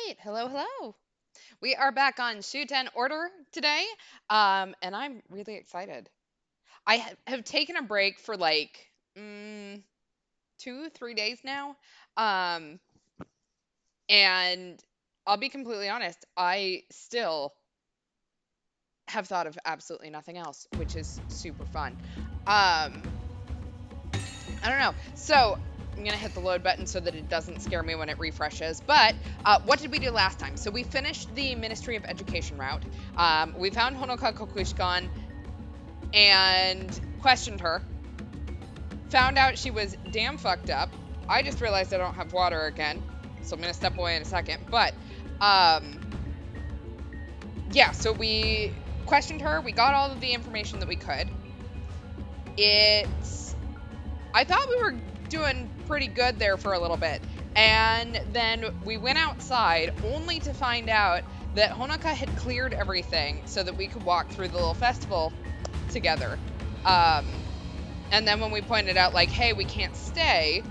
right. Hello, hello. We are back on Shuten Order today, and I'm really excited. I have taken a break for like 2, 3 days now, um, and I'll be completely honest. I still have thought of absolutely nothing else, which is super fun. I don't know. So I'm gonna hit the load button so that it doesn't scare me when it refreshes. But what did we do last time? So we finished the Ministry of Education route. We found Honoka Kokushkan and questioned her. Found out she was damn fucked up. I just realized I don't have water again, so I'm gonna step away in a second. But um, yeah, so we questioned her. We got all of the information that we could. It's I thought we were doing pretty good there for a little bit. And then we went outside only to find out that Honoka had cleared everything so that we could walk through the little festival together. Um, and then when we pointed out, like, hey, we can't stay,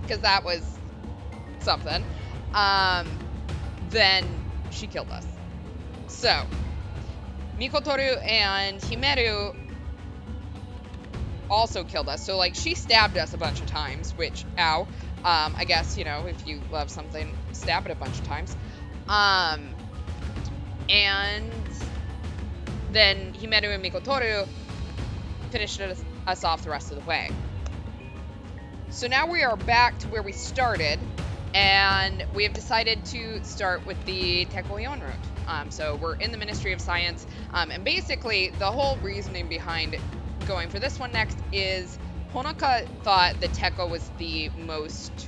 because that was something, then she killed us. So, Mikotoru and Himeru also killed us. So like she stabbed us a bunch of times, which ow. I guess, if you love something, stab it a bunch of times. And then Himeru and Mikotoru finished us off the rest of the way. So now we are back to where we started, and we have decided to start with the Teko route. So we're in the Ministry of Science, and basically the whole reasoning behind going for this one next is Honoka thought that Teko was the most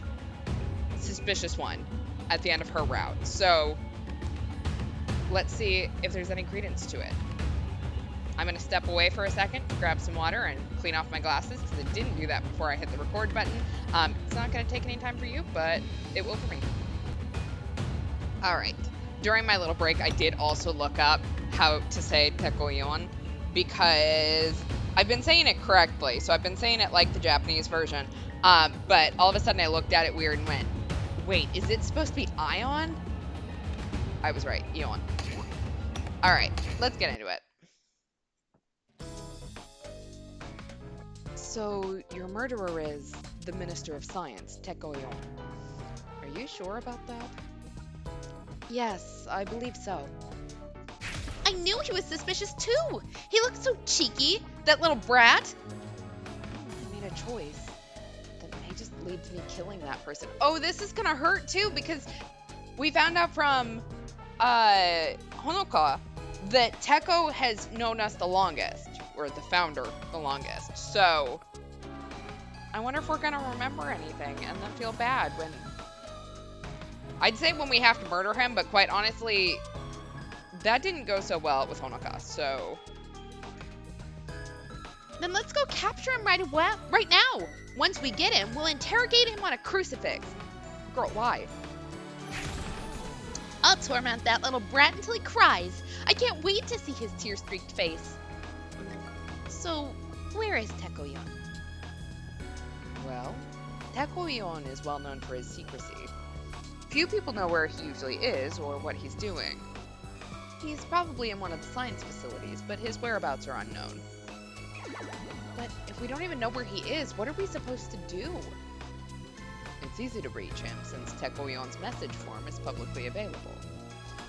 suspicious one at the end of her route. So let's see if there's any credence to it. I'm going to step away for a second, grab some water, and clean off my glasses because I didn't do that before I hit the record button. It's not going to take any time for you, but it will for me. All right. During my little break, I did also look up how to say Teko because I've been saying it correctly, so I've been saying it like the Japanese version, but all of a sudden I looked at it weird and went, wait, is it supposed to be Ion? I was right, Ion. Alright, let's get into it. So, your murderer is the Minister of Science, Teko Ion. Are you sure about that? Yes, I believe so. I knew he was suspicious too. He looked so cheeky, that little brat. I made a choice that may just lead to me killing that person. Oh, this is gonna hurt too because we found out from Honoka that Teko has known us the longest, or the founder the longest. So I wonder if we're gonna remember anything and then feel bad when I'd say when we have to murder him, but quite honestly, that didn't go so well with Honoka, so Then let's go capture him right now. Once we get him, we'll interrogate him on a crucifix. girl, why? I'll torment that little brat until he cries. I can't wait to see his tear-streaked face. So, where is Teko-yon? Well, Teko-yon is well known for his secrecy. Few people know where he usually is or what he's doing. He's probably in one of the science facilities, but his whereabouts are unknown. But if we don't even know where he is, what are we supposed to do? It's easy to reach him, since Teko-yon's message form is publicly available.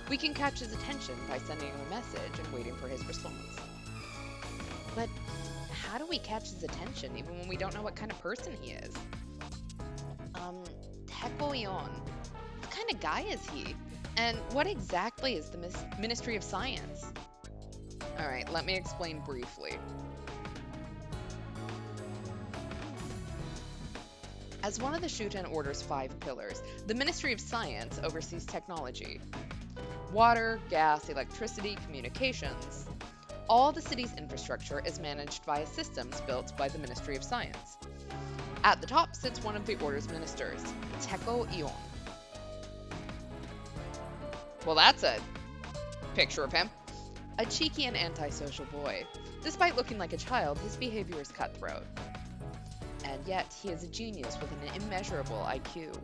We can catch his attention by sending him a message and waiting for his response. But how do we catch his attention, even when we don't know what kind of person he is? Teko-yon, what kind of guy is he? And what exactly is the Ministry of Science? Alright, let me explain briefly. As one of the Shuten Order's 5 pillars, the Ministry of Science oversees technology. Water, gas, electricity, communications. All the city's infrastructure is managed via systems built by the Ministry of Science. At the top sits one of the Order's ministers, Teko-yon. Well, that's a picture of him. A cheeky and antisocial boy. Despite looking like a child, his behavior is cutthroat. And yet, he is a genius with an immeasurable IQ.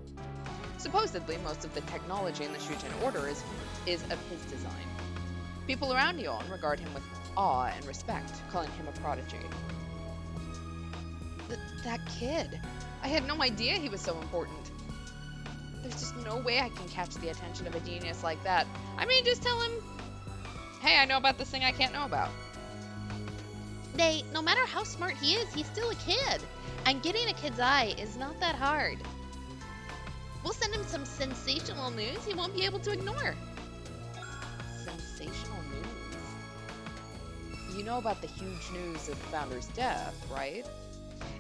Supposedly, most of the technology in the Shuten Order is of his design. People around Yon regard him with awe and respect, calling him a prodigy. That kid. I had no idea he was so important. There's just no way I can catch the attention of a genius like that. I mean, just tell him, hey, I know about this thing I can't know about. No matter how smart he is, he's still a kid. And getting a kid's eye is not that hard. We'll send him some sensational news he won't be able to ignore. Sensational news? You know about the huge news of the founder's death, right?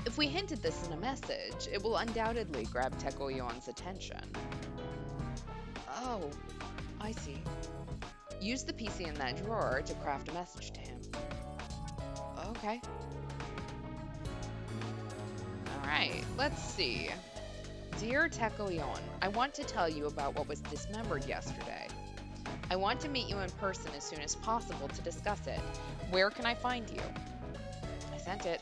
If we hinted this in a message, it will undoubtedly grab Teko Yuan's attention. Oh, I see. Use the PC in that drawer to craft a message to him. Okay. Alright, let's see. Dear Teko Yuan, I want to tell you about what was dismembered yesterday. I want to meet you in person as soon as possible to discuss it. Where can I find you? I sent it.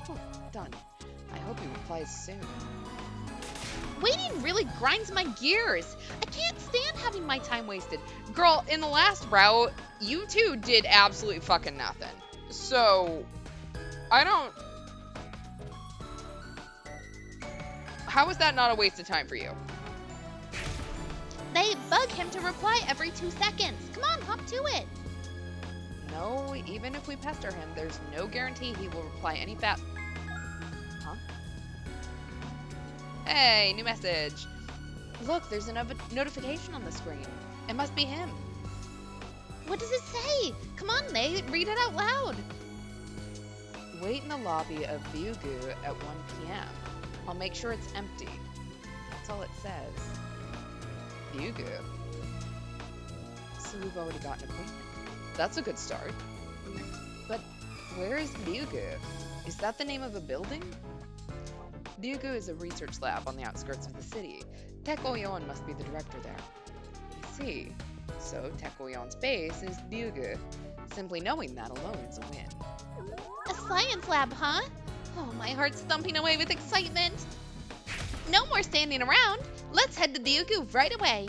Oh, done. I hope he replies soon. Waiting really grinds my gears. I can't stand having my time wasted. Girl, in the last route, you two did absolutely fucking nothing. So, I don't... How is that not a waste of time for you? They bug him to reply every 2 seconds. Come on, hop to it. No, even if we pester him, there's no guarantee he will reply any fast. Huh? Hey, new message. Look, there's a notification on the screen. It must be him. What does it say? Come on, Nate, read it out loud. Wait in the lobby of Byugu at 1 p.m. I'll make sure it's empty. That's all it says. Byugu. So we've already got an appointment. That's a good start. But where is Byugu? Is that the name of a building? Byugu is a research lab on the outskirts of the city. Teko Yon must be the director there. I see. So Teko Yon's base is Byugu. Simply knowing that alone is a win. A science lab, huh? Oh, my heart's thumping away with excitement. No more standing around. Let's head to Byugu right away.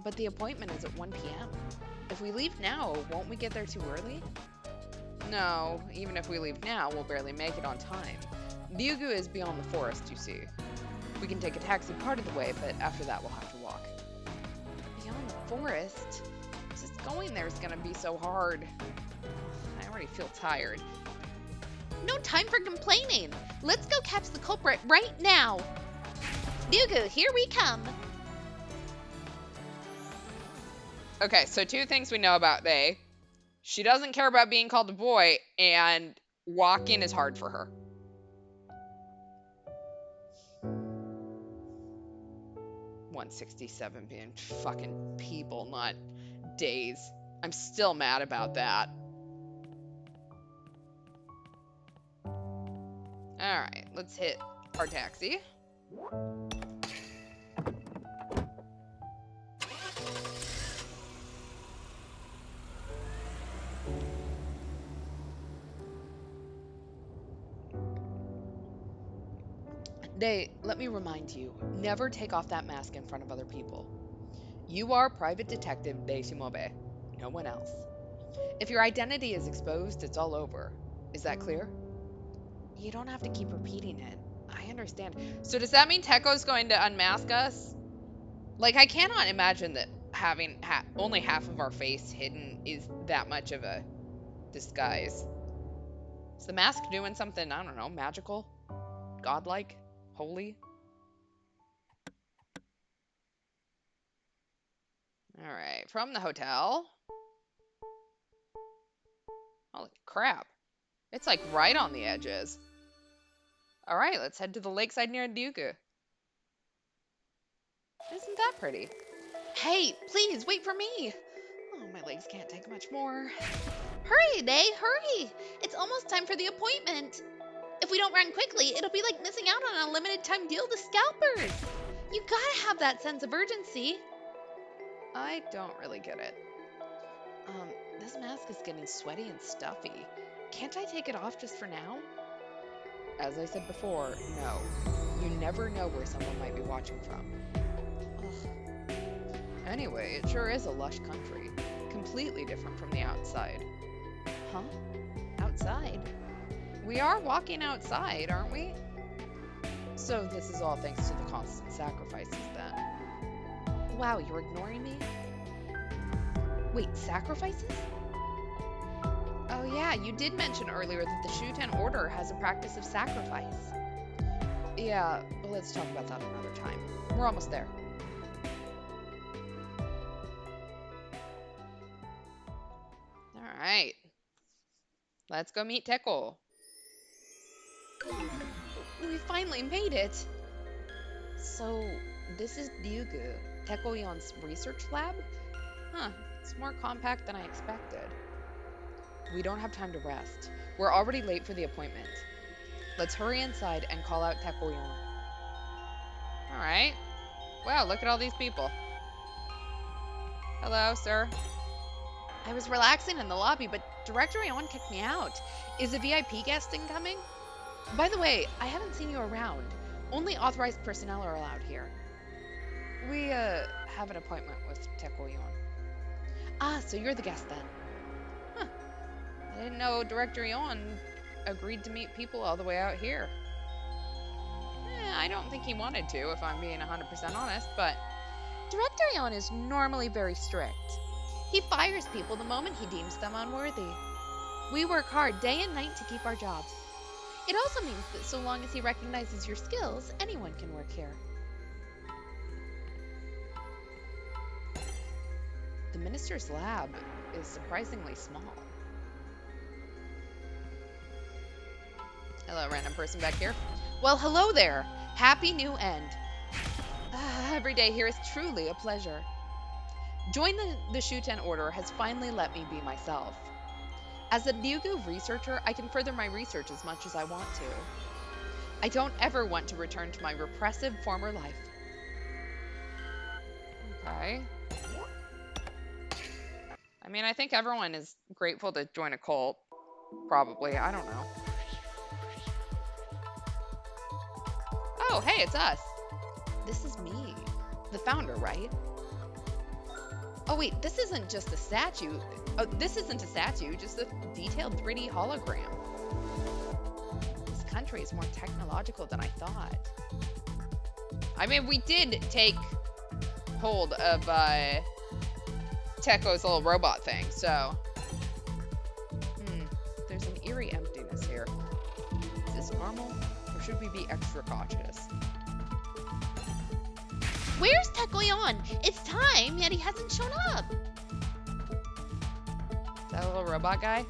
But the appointment is at 1 p.m. If we leave now, won't we get there too early? No, even if we leave now, we'll barely make it on time. Byugu is beyond the forest, you see. We can take a taxi part of the way, but after that we'll have to walk. Beyond the forest? Just going there is gonna be so hard. I already feel tired. No time for complaining. Let's go catch the culprit right now. Byugu, here we come. Okay, so 2 things we know about Bae. She doesn't care about being called a boy, and walking is hard for her. $167 being fucking people, not days. I'm still mad about that. Alright, let's hit our taxi. Let me remind you, never take off that mask in front of other people. You are Private Detective Bae Shimobe, no one else. If your identity is exposed, it's all over. Is that clear? You don't have to keep repeating it. I understand. So does that mean Teko's going to unmask us? Like, I cannot imagine that having only half of our face hidden is that much of a disguise. Is the mask doing something, I don't know, magical? Godlike? Holy? Alright, from the hotel. Holy crap. It's like right on the edges. Alright, let's head to the lakeside near Byugu. Isn't that pretty? Hey, please, wait for me! Oh, my legs can't take much more. Hurry, Bae, hurry. It's almost time for the appointment. If we don't run quickly, it'll be like missing out on a limited time deal to scalpers. You gotta have that sense of urgency. I don't really get it. This mask is getting sweaty and stuffy. Can't I take it off just for now? As I said before, no. You never know where someone might be watching from. Ugh. Anyway, it sure is a lush country. Completely different from the outside. Huh? Outside? We are walking outside, aren't we? So this is all thanks to the constant sacrifices then. Wow, you're ignoring me? Wait, sacrifices? Oh yeah, you did mention earlier that the Shuten order has a practice of sacrifice. Yeah, but let's talk about that another time. We're almost there. Alright. Let's go meet Teko. We finally made it! So, this is Ryugu, Tekoyon's research lab? Huh, it's more compact than I expected. We don't have time to rest. We're already late for the appointment. Let's hurry inside and call out Tekoyon. Alright. Wow, look at all these people. Hello, sir. I was relaxing in the lobby, but Director Yon kicked me out. Is a VIP guest incoming? By the way, I haven't seen you around. Only authorized personnel are allowed here. We, have an appointment with Tekoyon. Ah, so you're the guest then. Huh. I didn't know Director Yon agreed to meet people all the way out here. I don't think he wanted to, if I'm being 100% honest, but... Director Yon is normally very strict. He fires people the moment he deems them unworthy. We work hard day and night to keep our jobs. It also means that so long as he recognizes your skills, anyone can work here. The minister's lab is surprisingly small. Hello, random person back here. Well, hello there. Happy new end. Every day here is truly a pleasure. Join the Shuten Order has finally let me be myself. As a Ryugu researcher, I can further my research as much as I want to. I don't ever want to return to my repressive former life. Okay. I mean, I think everyone is grateful to join a cult. Probably. I don't know. Oh, hey, it's us. This is me. The founder, right? Oh wait, this isn't just a statue. Oh, this isn't a statue, just a detailed 3D hologram. This country is more technological than I thought. I mean, we did take hold of Teko's little robot thing, so... There's an eerie emptiness here. Is this normal, or should we be extra cautious? Where's Tekoyon? It's time, yet he hasn't shown up. That little robot guy?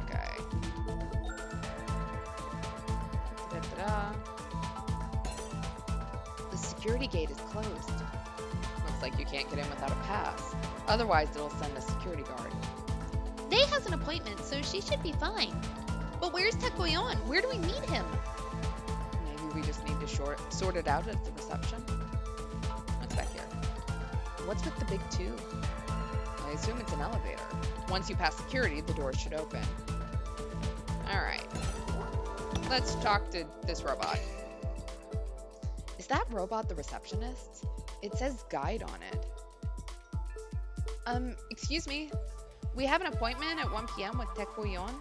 Okay. Da-da-da. The security gate is closed. Looks like you can't get in without a pass. Otherwise, it'll send a security guard. They has an appointment, so she should be fine. But where's Tekoyon? Where do we meet him? Maybe we just need to sort it out at the reception. What's back here? What's with the big tube? I assume it's an elevator. Once you pass security, the doors should open. Alright. Let's talk to this robot. Is that robot the receptionist? It says guide on it. Excuse me. We have an appointment at 1 p.m. with Tekoyon.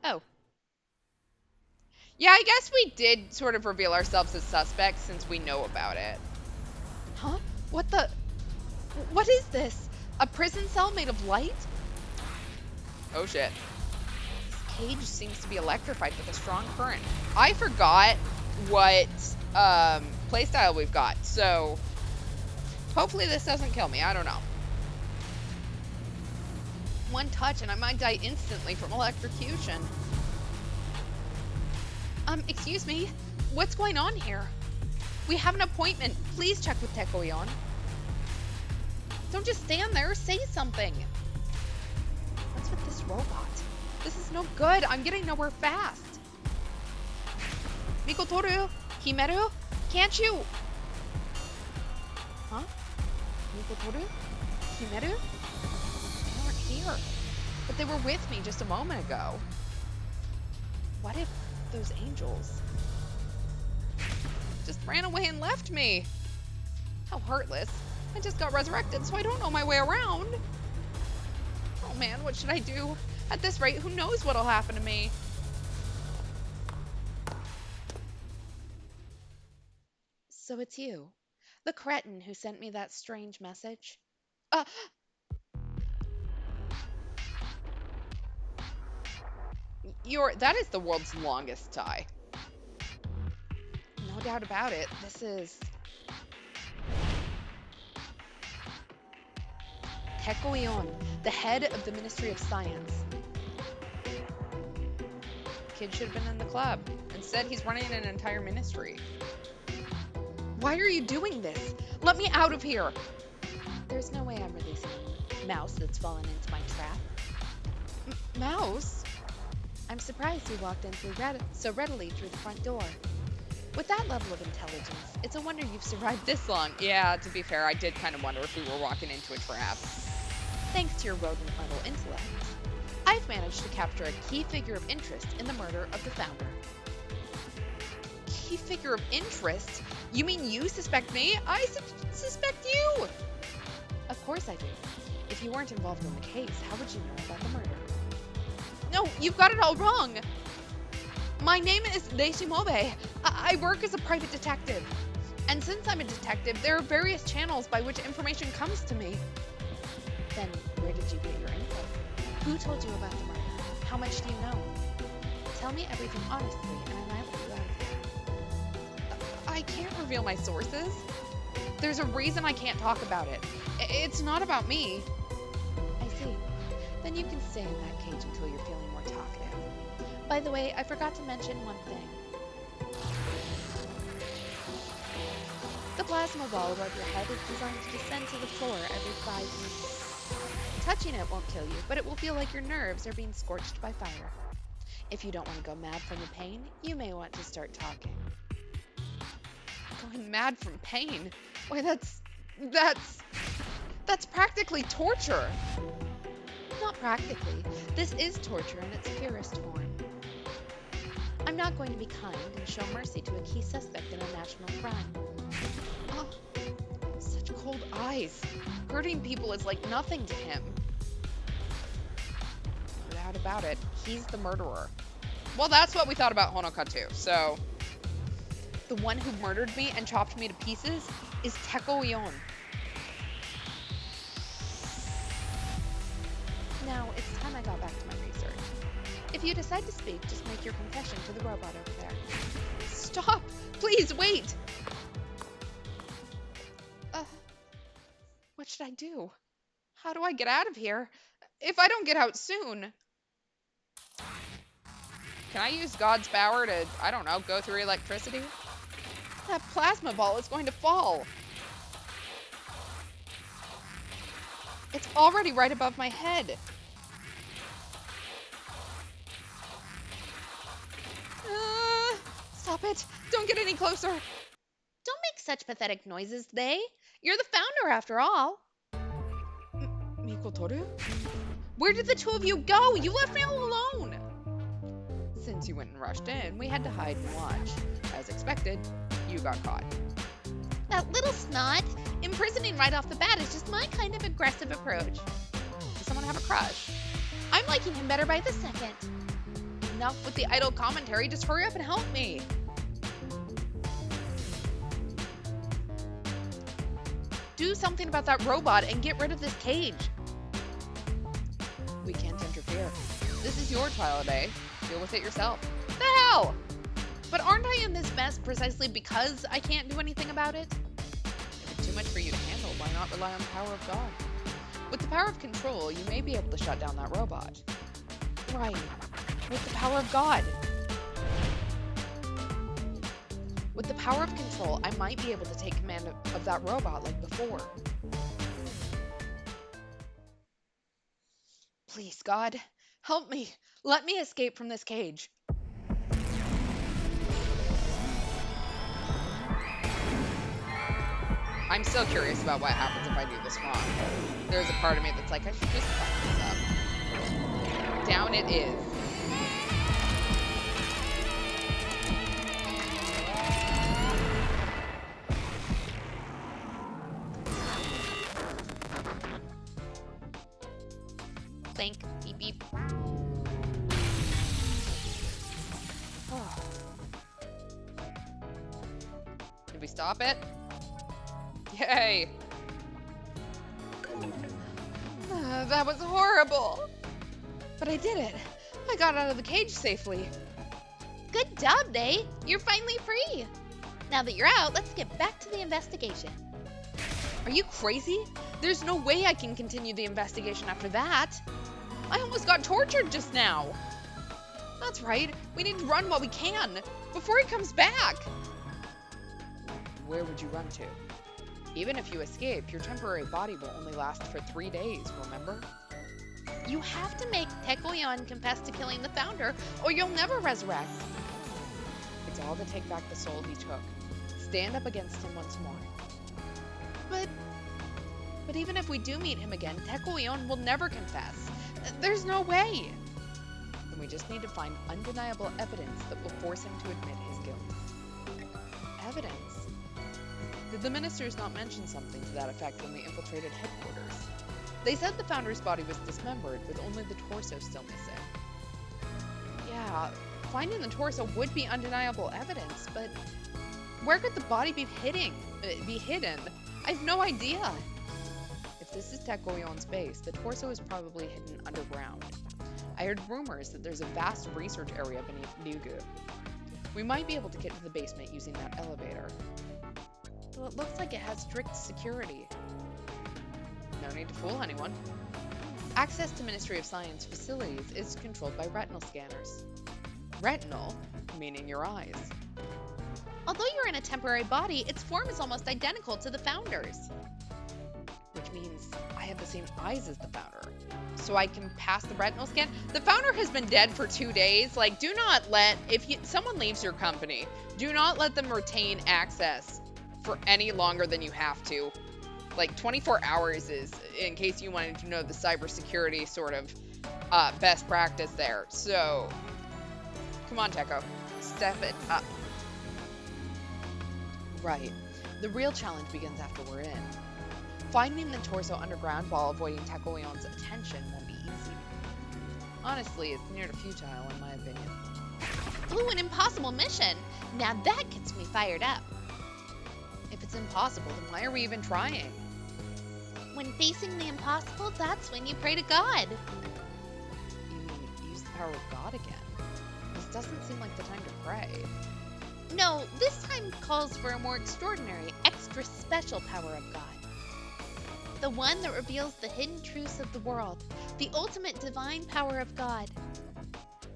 Oh. Yeah, I guess we did sort of reveal ourselves as suspects since we know about it. Huh? What the... What is this? A prison cell made of light? Oh shit. This cage seems to be electrified with a strong current. I forgot what playstyle we've got, so hopefully this doesn't kill me. I don't know. One touch and I might die instantly from electrocution. Excuse me? What's going on here? We have an appointment. Please check with Tekoyon. Don't just stand there. Say something. What's with this robot? This is no good. I'm getting nowhere fast. Mikotoru? Himeru? Can't you? Huh? Mikotoru? Himeru? here? But they were with me just a moment ago. What if those angels just ran away and left me? How heartless. I just got resurrected, so I don't know my way around. Oh man, what should I do? At this rate, who knows what'll happen to me? So it's you, the cretin who sent me that strange message? Uh, That is the world's longest tie. No doubt about it. This is Teko, the head of the Ministry of Science. Kid should have been in the club. Instead, he's running an entire ministry. Why are you doing this? Let me out of here. There's no way I'm releasing a mouse that's fallen into my trap. Mouse? I'm surprised you walked in so readily through the front door. With that level of intelligence, it's a wonder you've survived This long. Yeah, to be fair, I did kind of wonder if we were walking into a trap. thanks to your rodent-level intellect. I've managed to capture a key figure of interest in the murder of the founder. Key figure of interest? You mean you suspect me? I suspect you! Of course I do. If you weren't involved in the case, how would you know about the murder? No, you've got it all wrong. My name is Deishimobe. I work as a private detective. And since I'm a detective, there are various channels by which information comes to me. Then where did you get your info? Who told you about the murder? How much do you know? Tell me everything honestly, and I will let you out of here. I can't reveal my sources. There's a reason I can't talk about it. It's not about me. I see. Then you can stay in that cage until you're feeling more talkative. By the way, I forgot to mention one thing. The plasma ball above your head is designed to descend to the floor every 5 minutes. Touching it won't kill you, but it will feel like your nerves are being scorched by fire. If you don't want to go mad from the pain, you may want to start talking. Going mad from pain? Why, that's practically torture. Not practically. This is torture in its purest form. I'm not going to be kind and show mercy to a key suspect in a national crime. Oh, such cold eyes. Hurting people is like nothing to him. No doubt about it, he's the murderer. Well, that's what we thought about Honoka too, so... The one who murdered me and chopped me to pieces is Teko. Now, it's time I got back to my research. If you decide to speak, just make your confession to the robot over there. Stop! Please, wait! What should I do? How do I get out of here? If I don't get out soon... Can I use God's power to, I don't know, go through electricity? That plasma ball is going to fall. It's already right above my head. Stop it. Don't get any closer. Don't make such pathetic noises, they. You're the founder, after all. Mikotoru? Where did the two of you go? You left me all alone. Since you went and rushed in, we had to hide and watch. As expected, you got caught. That little snot. Imprisoning right off the bat is just my kind of aggressive approach. Does someone have a crush? I'm liking him better by the second. Enough with the idle commentary. Just hurry up and help me. Do something about that robot and get rid of this cage. We can't interfere. This is your trial today. Deal with it yourself. The hell? But aren't I in this mess precisely because I can't do anything about it? If it's too much for you to handle, why not rely on the power of God? With the power of control, you may be able to shut down that robot. Right. With the power of God. With the power of control, I might be able to take command of that robot like before. Please, God, help me. Let me escape from this cage. I'm still curious about what happens if I do this wrong. There's a part of me that's like, I should just fuck this up. down it is. Clank. Beep beep. Did we stop it? Yay! That was horrible. But I did it. I got out of the cage safely. Good job, Day. You're finally free. Now that you're out, let's get back to the investigation. Are you crazy? There's no way I can continue the investigation after that. I almost got tortured just now. That's right. We need to run while we can, before he comes back. Where would you run to? Even if you escape, your temporary body will only last for 3 days, remember? You have to make Teko confess to killing the founder, or you'll never resurrect. It's all to take back the soul he took. Stand up against him once more. But even if we do meet him again, Teko will never confess. There's no way. Then we just need to find undeniable evidence that will force him to admit his guilt. Evidence? Did the ministers not mention something to that effect when we infiltrated headquarters? They said the founder's body was dismembered, with only the torso still missing. Yeah, finding the torso would be undeniable evidence, but where could the body be hidden? I have no idea. If this is Tekoion's base, the torso is probably hidden underground. I heard rumors that there's a vast research area beneath Ryugu. We might be able to get to the basement using that elevator. Well, it looks like it has strict security. No need to fool anyone. Access to Ministry of Science facilities is controlled by retinal scanners. Retinal, meaning your eyes. Although you're in a temporary body, its form is almost identical to the founder's. Which means I have the same eyes as the founder. So I can pass the retinal scan? The founder has been dead for 2 days. Like, do not let, someone leaves your company, do not let them retain access for any longer than you have to. Like, 24 hours is, in case you wanted to know the cybersecurity sort of best practice there. So, come on, Teko. Step it up. Right. The real challenge begins after we're in. Finding the torso underground while avoiding Tekoion's attention won't be easy. Honestly, it's near to futile, in my opinion. Ooh, an impossible mission! Now that gets me fired up. If it's impossible, then why are we even trying? When facing the impossible, that's when you pray to God. You mean use the power of God again? This doesn't seem like the time to pray. No, this time calls for a more extraordinary, extra special power of God. The one that reveals the hidden truths of the world, the ultimate divine power of God.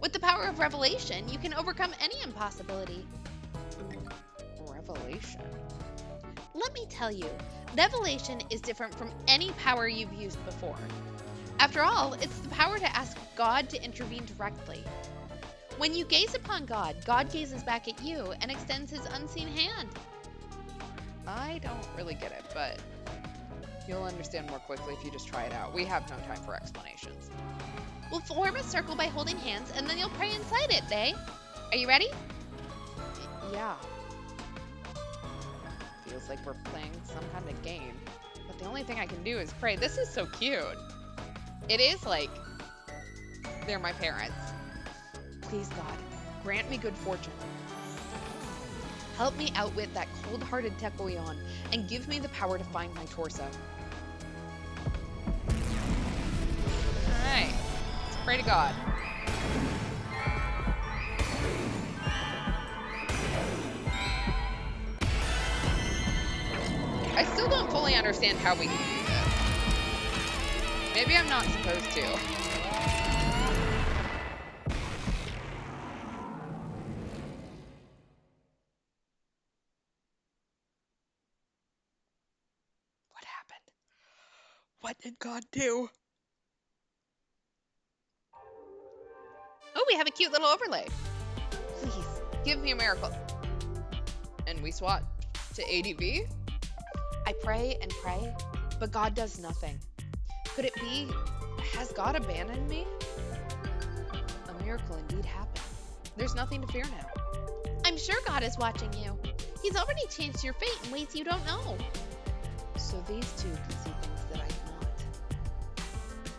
With the power of revelation, you can overcome any impossibility. Revelation? Let me tell you, revelation is different from any power you've used before. After all, it's the power to ask God to intervene directly. When you gaze upon God, God gazes back at you and extends his unseen hand. I don't really get it, but you'll understand more quickly if you just try it out. We have no time for explanations. We'll form a circle by holding hands, and then you'll pray inside it, Day. Are you ready? Yeah. Feels like we're playing some kind of game, but the only thing I can do is pray. This is so cute. It is like they're my parents. Please, God, grant me good fortune. Help me outwit that cold-hearted Tekoion and give me the power to find my torso. Alright, let's pray to God. I still don't fully understand how we can do this. Maybe I'm not supposed to. What happened? What did God do? Oh, we have a cute little overlay. Please, give me a miracle. And we swap to ADV? I pray and pray, but God does nothing. Could it be, has God abandoned me? miracle indeed happened. There's nothing to fear now. I'm sure God is watching you. He's already changed your fate in ways you don't know. So these two can see things that I cannot.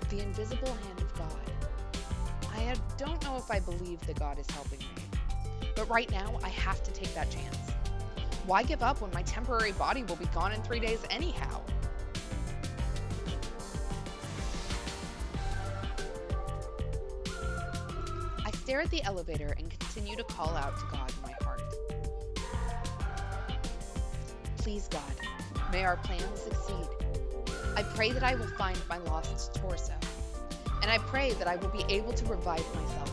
The invisible hand of God. I don't know if I believe that God is helping me. But right now, I have to take that chance. Why give up when my temporary body will be gone in 3 days anyhow? I stare at the elevator and continue to call out to God in my heart. Please, God, may our plans succeed. I pray that I will find my lost torso, and I pray that I will be able to revive myself.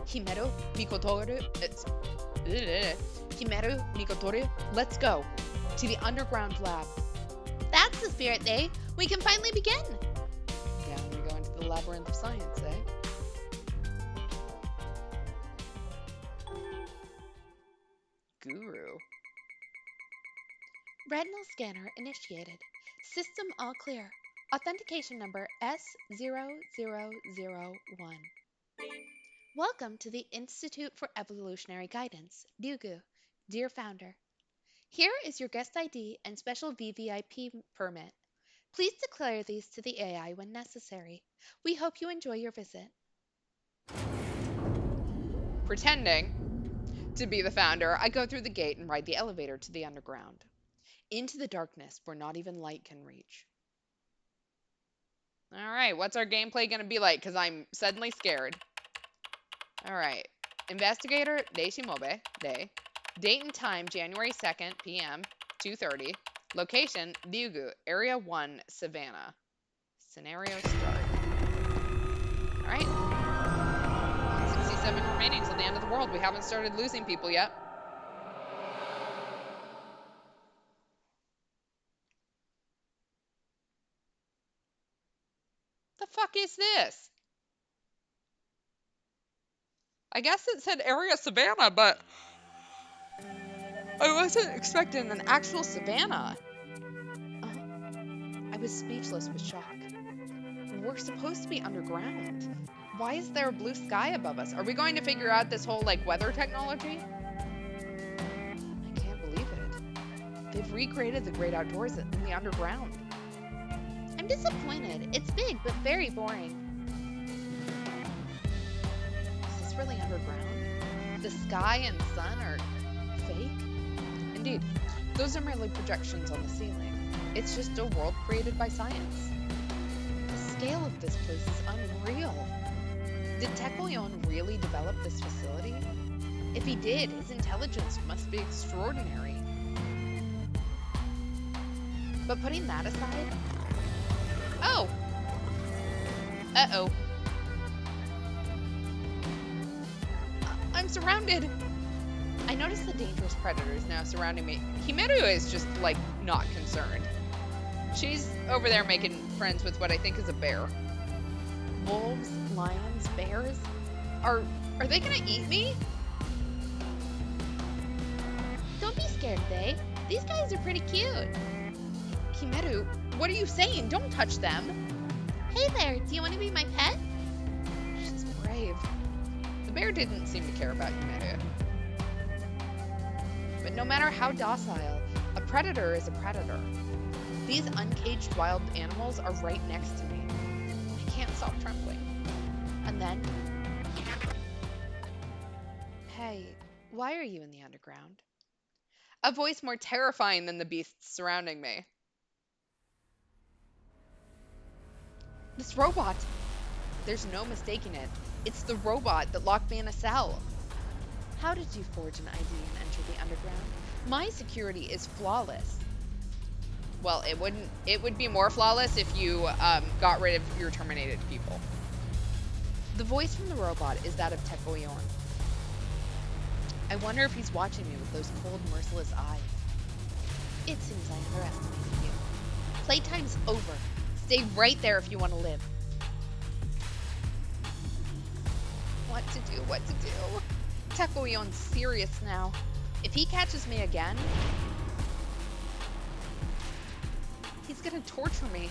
Himeru Mikotoru, Himeru Mikotoru, let's go to the underground lab. That's the spirit, they. We can finally begin. Down we go into the labyrinth of science, eh? Guru. Retinal scanner initiated. System all clear. Authentication number S0001. Welcome to the Institute for Evolutionary Guidance, Ryugu, dear founder. Here is your guest ID and special VVIP permit. Please declare these to the AI when necessary. We hope you enjoy your visit. Pretending to be the founder, I go through the gate and ride the elevator to the underground. Into the darkness where not even light can reach. Alright, what's our gameplay going to be like? Because I'm suddenly scared. Alright. Investigator Deishimobe, day. Date and time, January 2nd, p.m., 2:30. Location, Ryugu, Area 1, Savannah. Scenario start. Alright. 67 remaining till the end of the world. We haven't started losing people yet. The fuck is this? I guess it said Area Savannah, but I wasn't expecting an actual savannah. I was speechless with shock. We're supposed to be underground. Why is there a blue sky above us? Are we going to figure out this whole, weather technology? I can't believe it. They've recreated the great outdoors in the underground. I'm disappointed. It's big, but very boring. Is this really underground? The sky and sun are fake? Indeed, those are merely projections on the ceiling. It's just a world created by science. The scale of this place is unreal. Did Teko really develop this facility? If he did, his intelligence must be extraordinary. But putting that aside... Oh! Uh-oh. I'm surrounded! I notice the dangerous predators now surrounding me. Himeru is just, not concerned. She's over there making friends with what I think is a bear. Wolves, lions, bears? Are they gonna eat me? Don't be scared, they. These guys are pretty cute. Himeru, what are you saying? Don't touch them. Hey there, do you want to be my pet? She's brave. The bear didn't seem to care about Himeru. But no matter how docile, a predator is a predator. These uncaged wild animals are right next to me. I can't stop trembling. And then... Hey, why are you in the underground? A voice more terrifying than the beasts surrounding me. This robot! There's no mistaking it. It's the robot that locked me in a cell. How did you forge an ID and enter the underground? My security is flawless. Well, it would be more flawless if you got rid of your terminated people. The voice from the robot is that of Teko. I wonder if he's watching me with those cold, merciless eyes. It seems I underestimated you. Playtime's over. Stay right there if you want to live. What to do? What to do? Teko's serious now. If he catches me again, he's gonna torture me.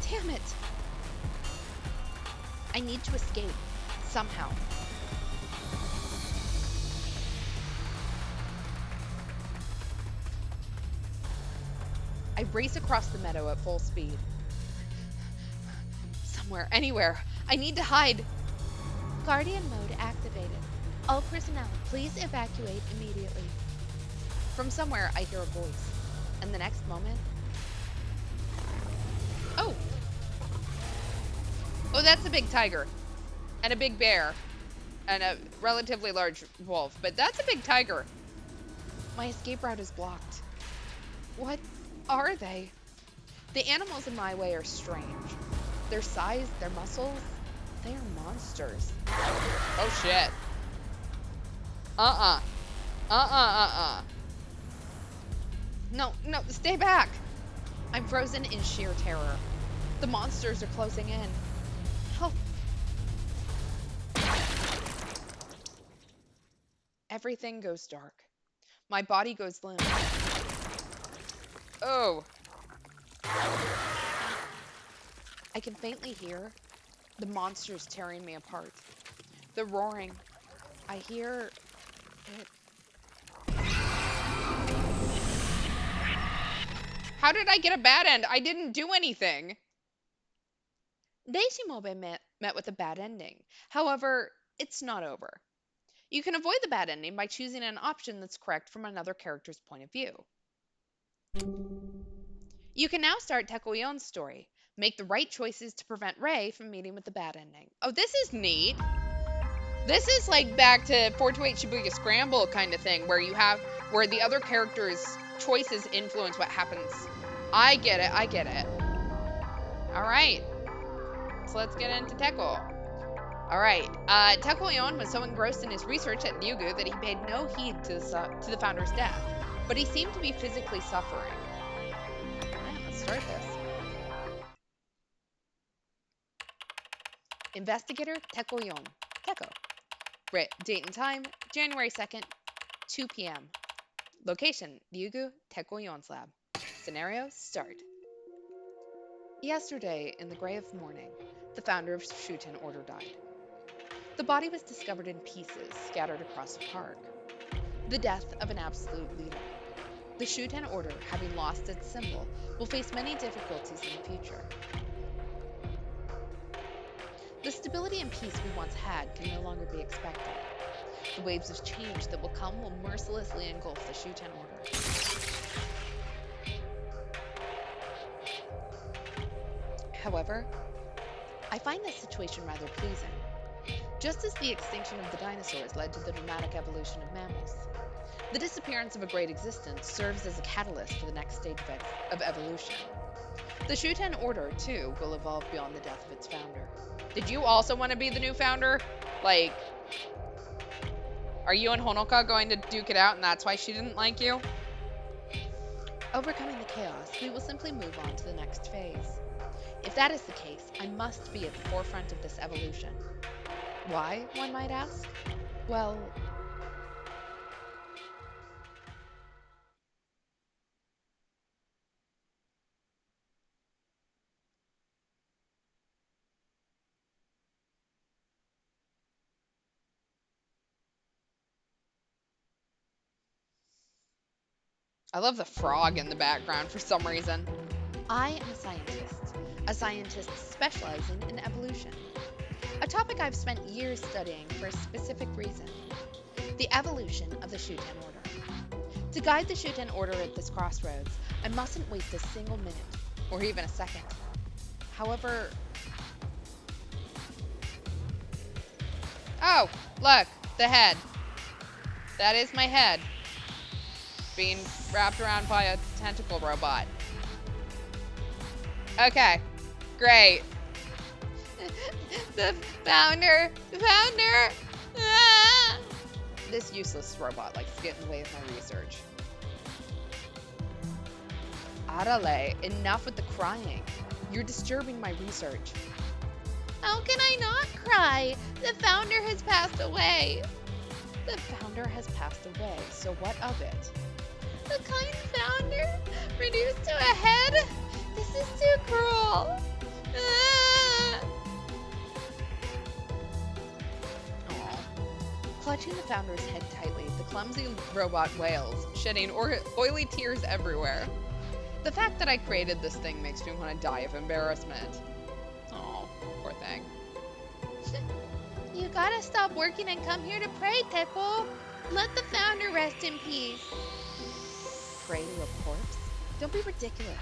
Damn it! I need to escape. Somehow. I race across the meadow at full speed. Somewhere, anywhere. I need to hide. Guardian mode activated. All personnel, please evacuate immediately. From somewhere, I hear a voice. And the next moment... Oh! Oh, that's a big tiger. And a big bear. And a relatively large wolf. But that's a big tiger. My escape route is blocked. What are they? The animals in my way are strange. Their size, their muscles, they are monsters. Oh shit. No, stay back. I'm frozen in sheer terror. The monsters are closing in. Help. Everything goes dark. My body goes limp. Oh. I can faintly hear the monsters tearing me apart. The roaring. I hear it. How did I get a bad end? I didn't do anything. Deishimobe met with a bad ending. However, it's not over. You can avoid the bad ending by choosing an option that's correct from another character's point of view. You can now start Tekoyon's story. Make the right choices to prevent Rei from meeting with the bad ending. Oh, this is neat. This is like back to 428 Shibuya Scramble kind of thing, where the other character's choices influence what happens. I get it. All right. So let's get into Teko. All right. Tekoyon was so engrossed in his research at Ryugu that he paid no heed to the founder's death, but he seemed to be physically suffering. All right, let's start this. Investigator Tekoyon. Teko. Date and time, January 2nd, 2 p.m. Location, Ryugu, Tekoyon's lab. Scenario, start. Yesterday, in the gray of morning, the founder of Shuten Order died. The body was discovered in pieces scattered across the park. The death of an absolute leader. The Shuten Order, having lost its symbol, will face many difficulties in the future. The stability and peace we once had can no longer be expected. The waves of change that will come will mercilessly engulf the Shuten Order. However, I find this situation rather pleasing. Just as the extinction of the dinosaurs led to the dramatic evolution of mammals, the disappearance of a great existence serves as a catalyst for the next stage of evolution. The Shuten Order, too, will evolve beyond the death of its founder. Did you also want to be the new founder? Like, are you and Honoka going to duke it out and that's why she didn't like you? Overcoming the chaos, we will simply move on to the next phase. If that is the case, I must be at the forefront of this evolution. Why, one might ask? Well... I love the frog in the background for some reason. I am a scientist specializing in evolution. A topic I've spent years studying for a specific reason. The evolution of the Shuten Order. To guide the Shuten Order at this crossroads, I mustn't waste a single minute, or even a second. However... Oh, look, the head. That is my head. Being wrapped around by a tentacle robot. Okay, great. The founder. Ah! This useless robot likes to get in the way of my research. Arale, enough with the crying. You're disturbing my research. How can I not cry? The founder has passed away. The founder has passed away, so what of it? The kind founder reduced to a head? This is too cruel. Clutching the founder's head tightly, the clumsy robot wails, shedding oily tears everywhere. The fact that I created this thing makes me want to die of embarrassment. Oh, poor thing. You gotta stop working and come here to pray, Teko. Let the founder rest in peace. Pray to a corpse? Don't be ridiculous.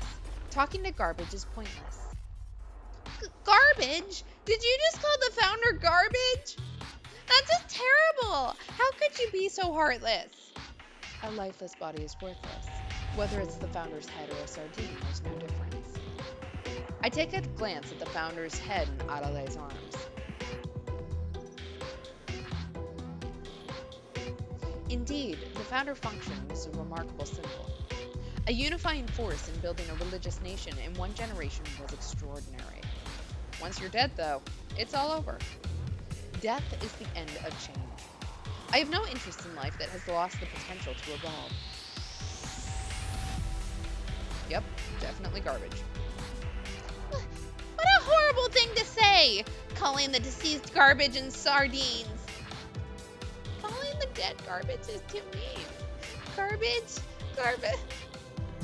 Talking to garbage is pointless. Garbage? Did you just call the founder garbage? That's just terrible. How could you be so heartless? A lifeless body is worthless. Whether it's the founder's head or a sardine, there's no difference. I take a glance at the founder's head in Adele's arms. Indeed, the founder function was a remarkable symbol. A unifying force in building a religious nation in one generation was extraordinary. Once you're dead, though, it's all over. Death is the end of change. I have no interest in life that has lost the potential to evolve. Yep, definitely garbage. What a horrible thing to say! Calling the deceased garbage and sardines. Calling the dead garbage is too mean. Garbage?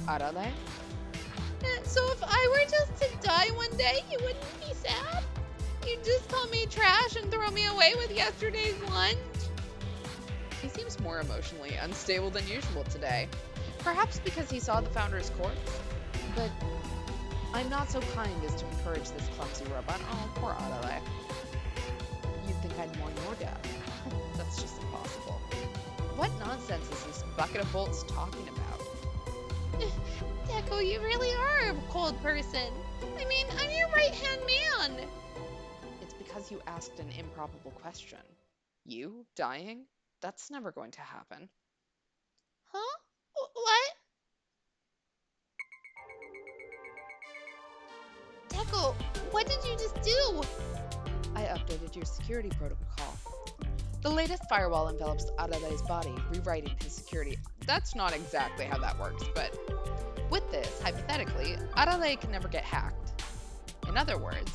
Adele? So if I were just to die one day, you wouldn't be sad? You'd just call me trash and throw me away with yesterday's lunch? He seems more emotionally unstable than usual today. Perhaps because he saw the founder's corpse? But I'm not so kind as to encourage this clumsy robot. Oh, poor Adele. You'd think I'd mourn your death. That's just impossible. What nonsense is this bucket of bolts talking about? Teko, you really are a cold person. I mean, I'm your right-hand man. It's because you asked an improbable question. You dying? That's never going to happen. Huh? What? Teko, what did you just do? I updated your security protocol. The latest firewall envelops Adele's body, rewriting his security. That's not exactly how that works, but with this, hypothetically, Adele can never get hacked. In other words,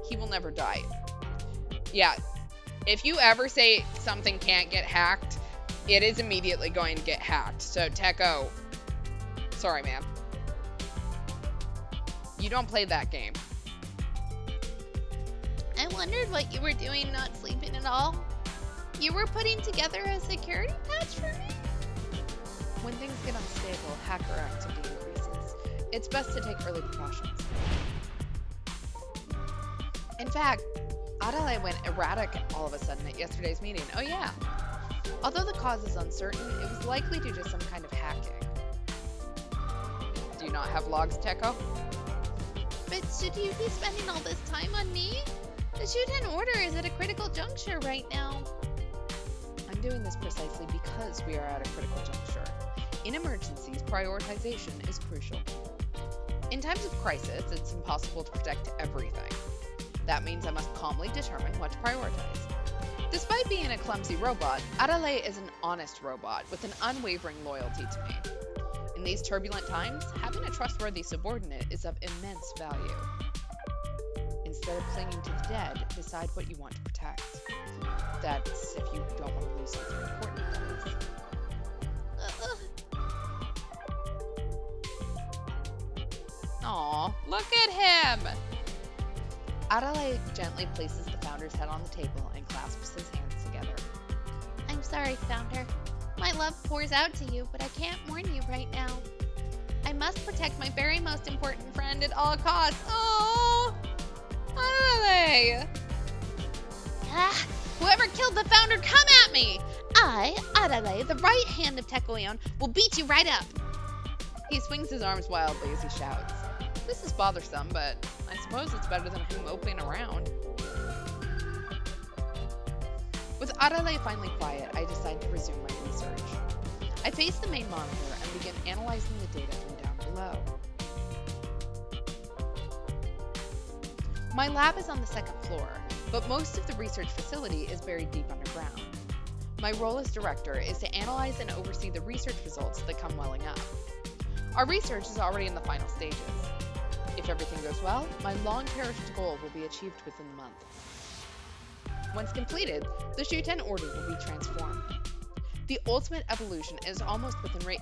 he will never die. Yeah, if you ever say something can't get hacked, it is immediately going to get hacked. So, Teko, sorry, man. You don't play that game. I wondered what you were doing not sleeping at all. You were putting together a security patch for me? When things get unstable, hacker activity increases. It's best to take early precautions. In fact, Adele went erratic all of a sudden at yesterday's meeting. Oh yeah. Although the cause is uncertain, it was likely due to some kind of hacking. Do you not have logs, Teko? But should you be spending all this time on me? The Shuten order is at a critical juncture right now. I'm doing this precisely because we are at a critical juncture. In emergencies, prioritization is crucial. In times of crisis, it's impossible to protect everything. That means I must calmly determine what to prioritize. Despite being a clumsy robot, Adele is an honest robot with an unwavering loyalty to me. In these turbulent times, having a trustworthy subordinate is of immense value. Instead of clinging to the dead, decide what you want to protect. That's if you don't want to lose something important, that is. Aw, look at him! Adele gently places the founder's head on the table and clasps his hands together. I'm sorry, Founder. My love pours out to you, but I can't mourn you right now. I must protect my very most important friend at all costs. Oh, Adele! Ah, whoever killed the founder, come at me! I, Adele, the right hand of Teko, will beat you right up. He swings his arms wildly as he shouts. This is bothersome, but I suppose it's better than him moping around. With Adele finally quiet, I decide to resume my research. I face the main monitor and begin analyzing the data from down below. My lab is on the second floor, but most of the research facility is buried deep underground. My role as director is to analyze and oversee the research results that come welling up. Our research is already in the final stages. If everything goes well, my long-cherished goal will be achieved within the month. Once completed, the Shuten order will be transformed. The ultimate evolution is almost within reach.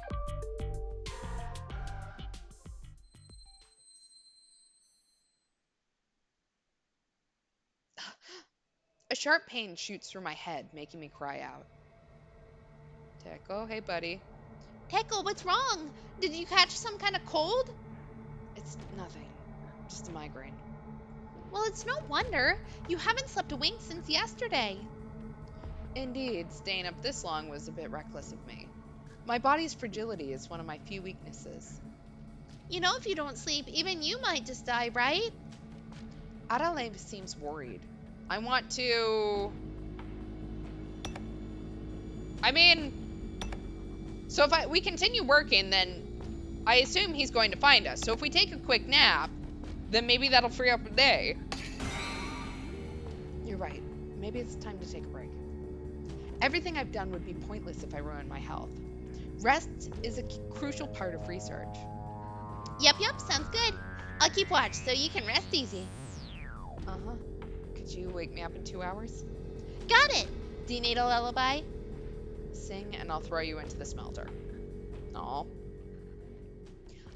A sharp pain shoots through my head, making me cry out. Teko, hey buddy. Teko, what's wrong? Did you catch some kind of cold? It's nothing. Just a migraine. Well, it's no wonder. You haven't slept a wink since yesterday. Indeed, staying up this long was a bit reckless of me. My body's fragility is one of my few weaknesses. You know, if you don't sleep, even you might just die, right? Adelaide seems worried. I want to... I mean... So if we continue working, then I assume he's going to find us. So if we take a quick nap, then maybe that'll free up a day. You're right. Maybe it's time to take a break. Everything I've done would be pointless if I ruined my health. Rest is a crucial part of research. Yep, sounds good. I'll keep watch so you can rest easy. Uh-huh. Could you wake me up in 2 hours? Got it. Do you need a lullaby? Sing and I'll throw you into the smelter. Aw.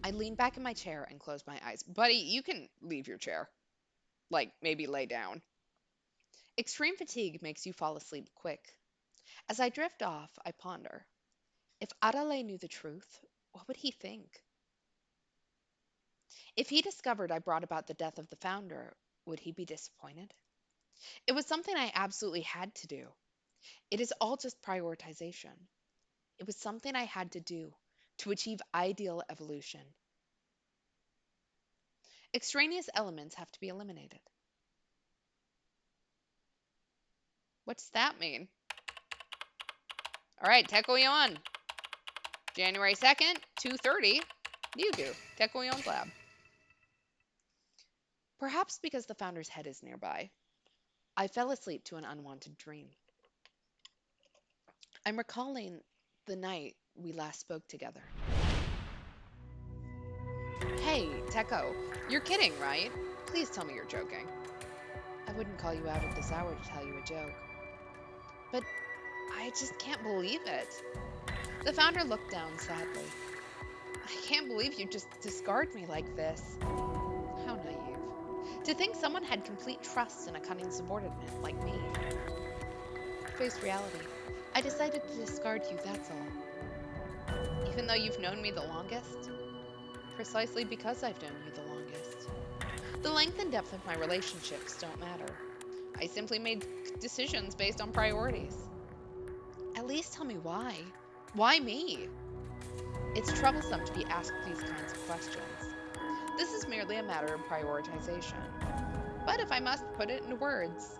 I lean back in my chair and close my eyes. Buddy, you can leave your chair. Like, maybe lay down. Extreme fatigue makes you fall asleep quick. As I drift off, I ponder. If Adelaide knew the truth, what would he think? If he discovered I brought about the death of the founder, would he be disappointed? It was something I absolutely had to do. It is all just prioritization. It was something I had to do to achieve ideal evolution. Extraneous elements have to be eliminated. What's that mean? All right, Teko Yon. January 2nd, 2:30. Ryugu, Teko Yon's lab. Perhaps because the founder's head is nearby, I fell asleep to an unwanted dream. I'm recalling the night we last spoke together. Hey, Teko, you're kidding, right? Please tell me you're joking. I wouldn't call you out at this hour to tell you a joke. But I just can't believe it. The founder looked down sadly. I can't believe you just discard me like this. How naive. To think someone had complete trust in a cunning subordinate like me. Face reality. I decided to discard you, that's all. Even though you've known me the longest? Precisely because I've known you the longest. The length and depth of my relationships don't matter. I simply made decisions based on priorities. At least tell me why. Why me? It's troublesome to be asked these kinds of questions. This is merely a matter of prioritization. But if I must put it into words,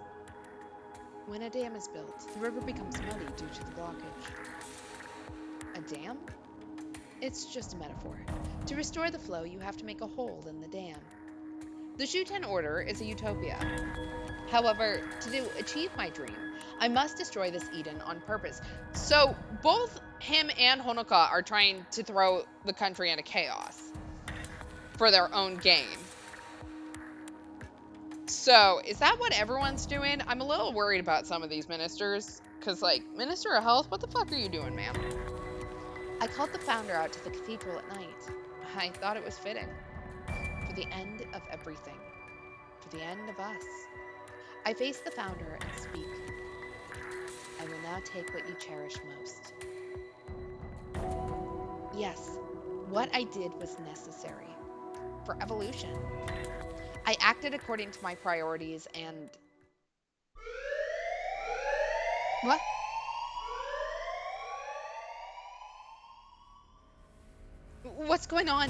when a dam is built, the river becomes muddy due to the blockage. A dam? It's just a metaphor. To restore the flow, you have to make a hole in the dam. The Shuten order is a utopia. However, to achieve my dream, I must destroy this Eden on purpose. So both him and Honoka are trying to throw the country into chaos for their own gain. So is that what everyone's doing? I'm a little worried about some of these ministers. Because, like, Minister of Health, what the fuck are you doing, ma'am? I called the founder out to the cathedral at night. I thought it was fitting. For the end of everything. For the end of us. I face the founder and speak. I will now take what you cherish most. Yes, what I did was necessary. For evolution. I acted according to my priorities and... What? What's going on?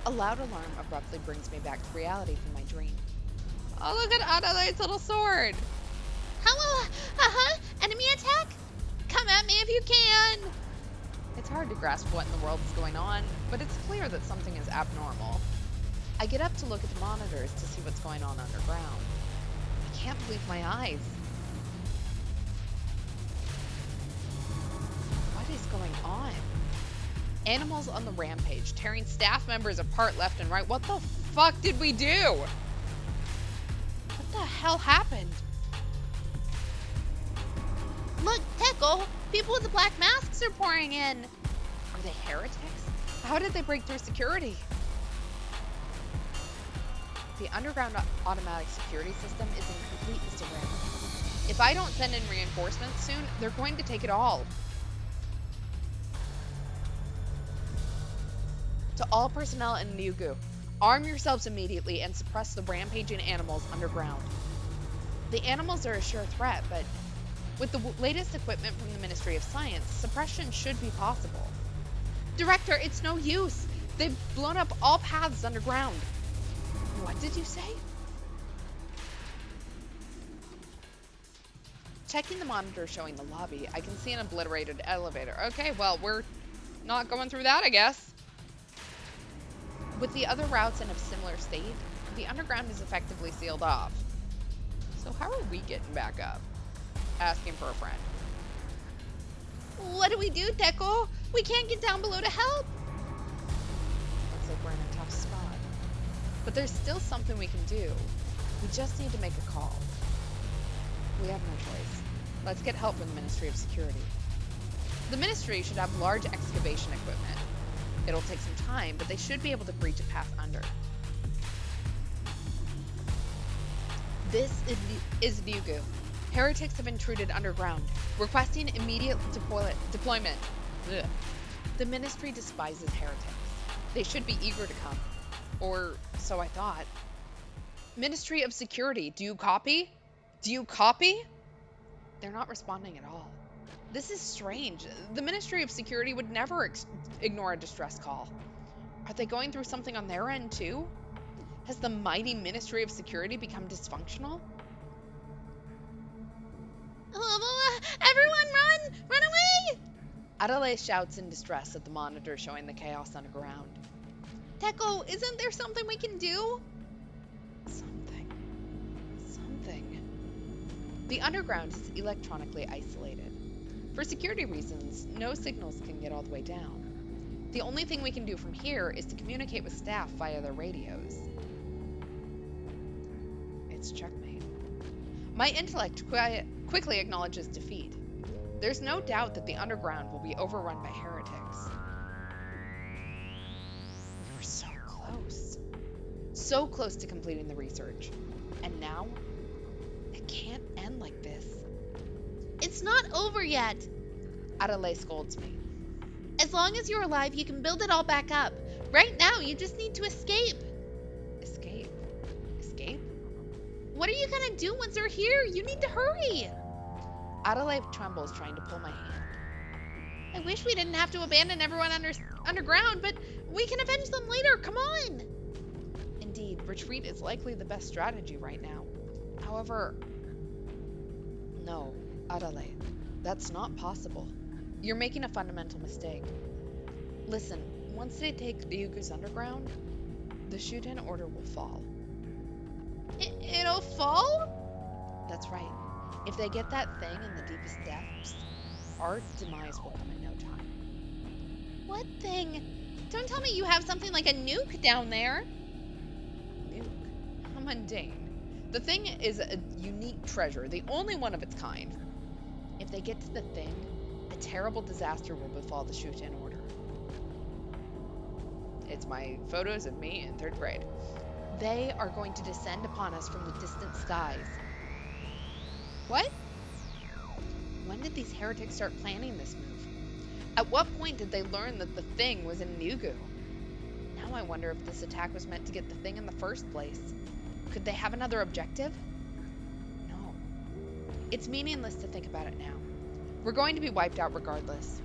A loud alarm abruptly brings me back to reality from my dream. Oh, look at Adelaide's little sword! Hello, enemy attack? Come at me if you can! It's hard to grasp what in the world is going on, but it's clear that something is abnormal. I get up to look at the monitors to see what's going on underground. I can't believe my eyes. What is going on? Animals on the rampage, tearing staff members apart left and right. What the fuck did we do? What the hell happened? Teko. People with the black masks are pouring in. Are they heretics? How did they break through security? The underground automatic security system is in complete disarray. If I don't send in reinforcements soon, they're going to take it all. To all personnel in Ryugu, arm yourselves immediately and suppress the rampaging animals underground. The animals are a sure threat, but with the latest equipment from the Ministry of Science, suppression should be possible. Director, it's no use. They've blown up all paths underground. What did you say? Checking the monitor showing the lobby, I can see an obliterated elevator. Okay, well, we're not going through that, I guess. With the other routes in a similar state, the underground is effectively sealed off. So how are we getting back up? Asking for a friend. What do we do, Teko? We can't get down below to help. Looks like we're in a tough spot. But there's still something we can do. We just need to make a call. We have no choice. Let's get help from the Ministry of Security. The Ministry should have large excavation equipment. It'll take some time, but they should be able to breach a path under. This is Ryugu. Heretics have intruded underground, requesting immediate deployment. Ugh. The Ministry despises heretics. They should be eager to come. Or so I thought. Ministry of Security, do you copy? Do you copy? They're not responding at all. This is strange. The Ministry of Security would never ignore a distress call. Are they going through something on their end too? Has the mighty Ministry of Security become dysfunctional? Everyone run! Run away! Adelaide shouts in distress at the monitor showing the chaos underground. Teko, isn't there something we can do? Something. The underground is electronically isolated. For security reasons, no signals can get all the way down. The only thing we can do from here is to communicate with staff via their radios. It's checkmate. My intellect quickly acknowledges defeat. There's no doubt that the underground will be overrun by heretics. We were so close. So close to completing the research. And now, it can't end like this. It's not over yet. Adelaide scolds me. As long as you're alive, you can build it all back up. Right now, you just need to escape. Escape? What are you gonna do once they're here? You need to hurry. Adelaide trembles trying to pull my hand. I wish we didn't have to abandon everyone underground, but we can avenge them later. Come on. Indeed, retreat is likely the best strategy right now. However, no, Adelaide, that's not possible. You're making a fundamental mistake. Listen, once they take Ryugu's underground, the Shuten order will fall. It'll fall? That's right. If they get that thing in the deepest depths, our demise will come in no time. What thing? Don't tell me you have something like a nuke down there. Nuke? How mundane. The thing is a unique treasure, the only one of its kind. If they get to the thing, a terrible disaster will befall the Shuten order. It's my photos of me in 3rd grade. They are going to descend upon us from the distant skies. What? When did these heretics start planning this move? At what point did they learn that the thing was in Ryugu? Now I wonder if this attack was meant to get the thing in the first place. Could they have another objective? No. It's meaningless to think about it now. We're going to be wiped out regardless.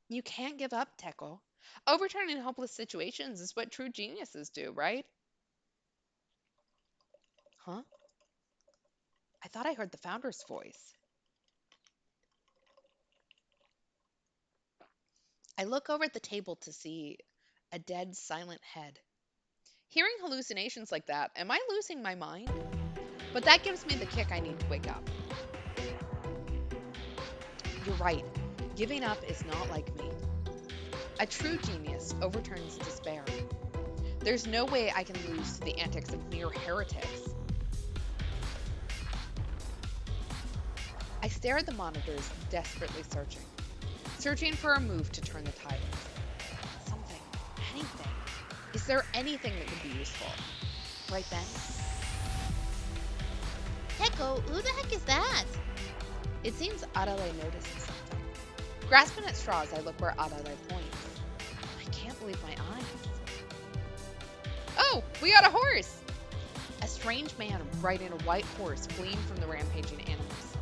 You can't give up, Teko. Overturning hopeless situations is what true geniuses do, right? Huh? I thought I heard the founder's voice. I look over at the table to see a dead, silent head. Hearing hallucinations like that, am I losing my mind? But that gives me the kick I need to wake up. You're right. Giving up is not like me. A true genius overturns despair. There's no way I can lose to the antics of mere heretics. I stare at the monitors, desperately searching. Searching for a move to turn the tide. Something. Anything. Is there anything that could be useful? Right then. Teko, who the heck is that? It seems Adelaide notices something. Grasping at straws, I look where Adelaide points. I can't believe my eyes. Oh, we got a horse! A strange man riding a white horse fleeing from the rampaging animals.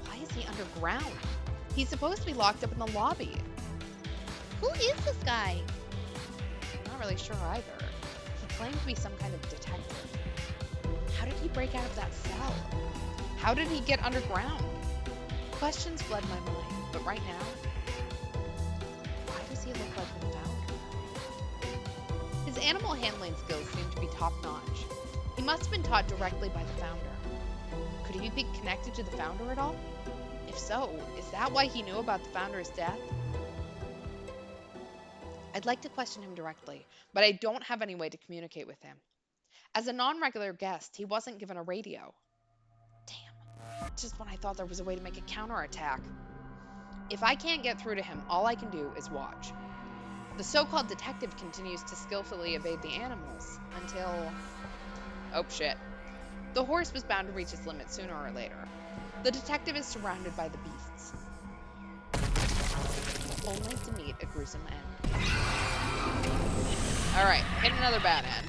Why is he underground? He's supposed to be locked up in the lobby. Who is this guy? I'm not really sure either. He claimed to be some kind of detective. How did he break out of that cell? How did he get underground? Questions flood my mind, but right now, why does he look like the founder? His animal handling skills seem to be top-notch. He must have been taught directly by the founder. Could he be connected to the founder at all? If so, is that why he knew about the founder's death? I'd like to question him directly, but I don't have any way to communicate with him. As a non-regular guest, he wasn't given a radio. Damn, just when I thought there was a way to make a counterattack. If I can't get through to him, all I can do is watch. The so-called detective continues to skillfully evade the animals until... Oh shit. The horse was bound to reach its limit sooner or later. The detective is surrounded by the beasts. Only to meet a gruesome end. Alright, hit another bad end.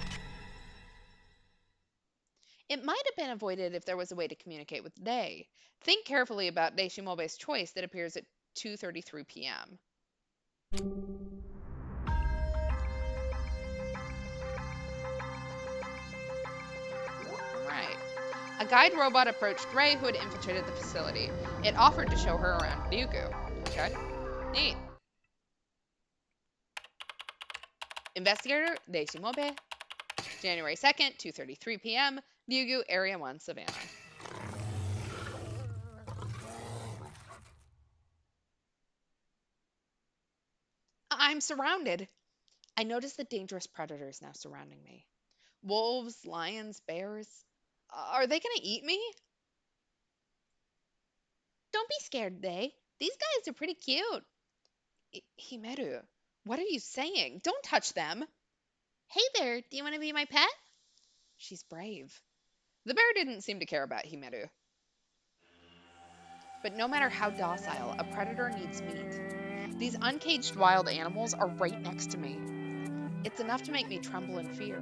It might have been avoided if there was a way to communicate with Day. Think carefully about Deishimobe's choice that appears at 2:33 p.m. Right. A guide robot approached Ray, who had infiltrated the facility. It offered to show her around Ryugu. Okay. Neat. Investigator Deishimobe. January 2nd, 2:33 p.m. Ryugu, Area 1, Savannah. I'm surrounded. I notice the dangerous predators now surrounding me. Wolves, lions, bears. Are they going to eat me? Don't be scared, Day. These guys are pretty cute. Himeru, what are you saying? Don't touch them. Hey there, do you want to be my pet? She's brave. The bear didn't seem to care about Himeru. But no matter how docile, a predator needs meat. These uncaged wild animals are right next to me. It's enough to make me tremble in fear.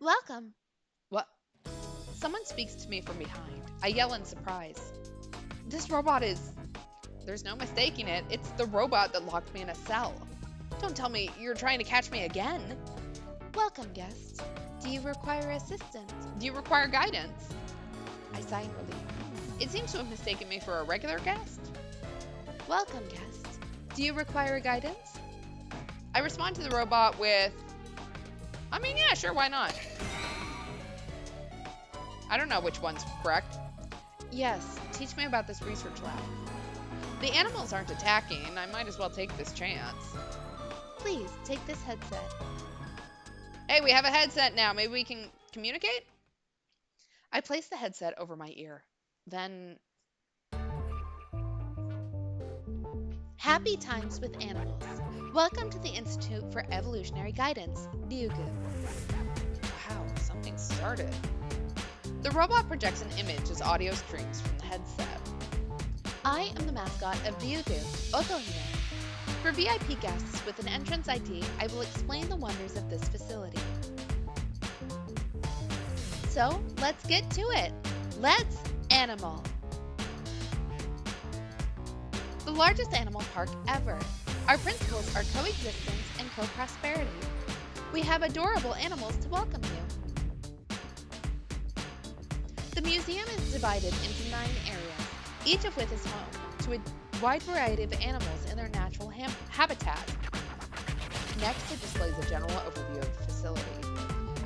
Welcome. What? Someone speaks to me from behind. I yell in surprise. This robot is... There's no mistaking it. It's the robot that locked me in a cell. Don't tell me you're trying to catch me again. Welcome, guest. Do you require assistance? Do you require guidance? I sigh in relief. It seems to have mistaken me for a regular guest. Welcome, guest. Do you require guidance? I respond to the robot with... I mean, yeah, sure, why not? I don't know which one's correct. Yes, teach me about this research lab. The animals aren't attacking. I might as well take this chance. Please, take this headset. Hey, we have a headset now. Maybe we can communicate? I place the headset over my ear. Then... Happy times with animals. Welcome to the Institute for Evolutionary Guidance, Ryugu. Wow, something started. The robot projects an image as audio streams from the headset. I am the mascot of Ryugu, Otohime. For VIP guests with an entrance ID, I will explain the wonders of this facility. So, let's get to it. Let's animal. The largest animal park ever. Our principles are coexistence and co-prosperity. We have adorable animals to welcome you. The museum is divided into 9 areas, each of which is home to a wide variety of animals in their natural habitat. Next, it displays a general overview of the facility.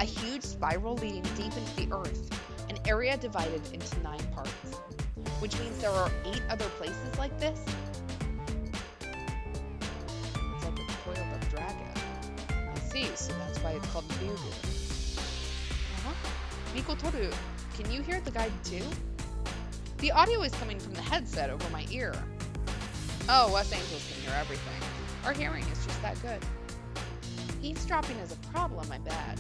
A huge spiral leading deep into the earth, an area divided into 9 parts, which means there are 8 other places like this. It's like a coiled-up dragon. I see, so that's why it's called Ryugu. Miko Toru, can you hear the guide too? The audio is coming from the headset over my ear. Oh, us angels can hear everything. Our hearing is just that good. Eavesdropping is a problem, I bet.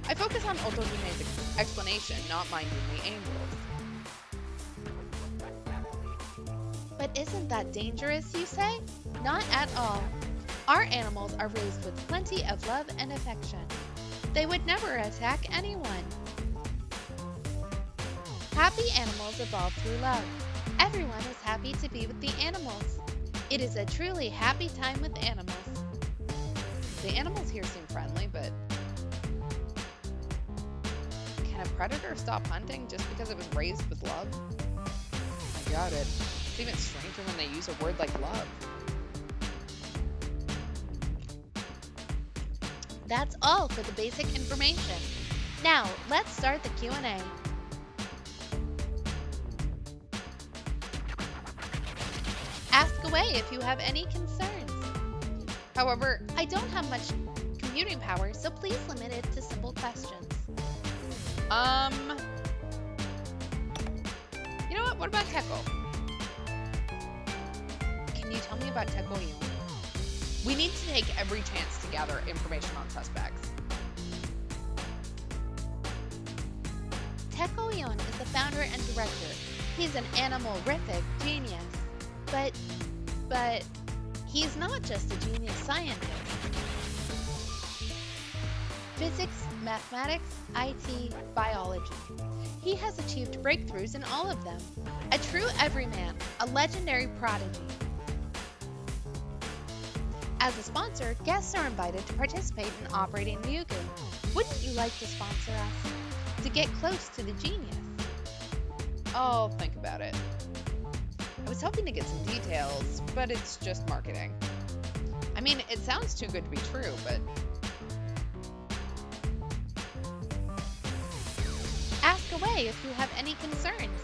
I focus on Otohime's explanation, not minding the angels. But isn't that dangerous, you say? Not at all. Our animals are raised with plenty of love and affection. They would never attack anyone. Happy animals evolve through love. Everyone is happy to be with the animals. It is a truly happy time with animals. The animals here seem friendly, but can a predator stop hunting just because it was raised with love? I doubt it. It's even stranger when they use a word like love. That's all for the basic information. Now, let's start the Q&A. Ask away if you have any concerns. However, I don't have much computing power, so please limit it to simple questions. You know what? What about Teko? Can you tell me about Teko? We need to take every chance to gather information on suspects. Teko is the founder and director. He's an animal-rific genius. But he's not just a genius scientist. Physics, mathematics, IT, biology. He has achieved breakthroughs in all of them. A true everyman, a legendary prodigy. As a sponsor, guests are invited to participate in operating Ryugu. Wouldn't you like to sponsor us? To get close to the genius? I'll think about it. I was hoping to get some details, but it's just marketing. I mean, it sounds too good to be true, but... Ask away if you have any concerns.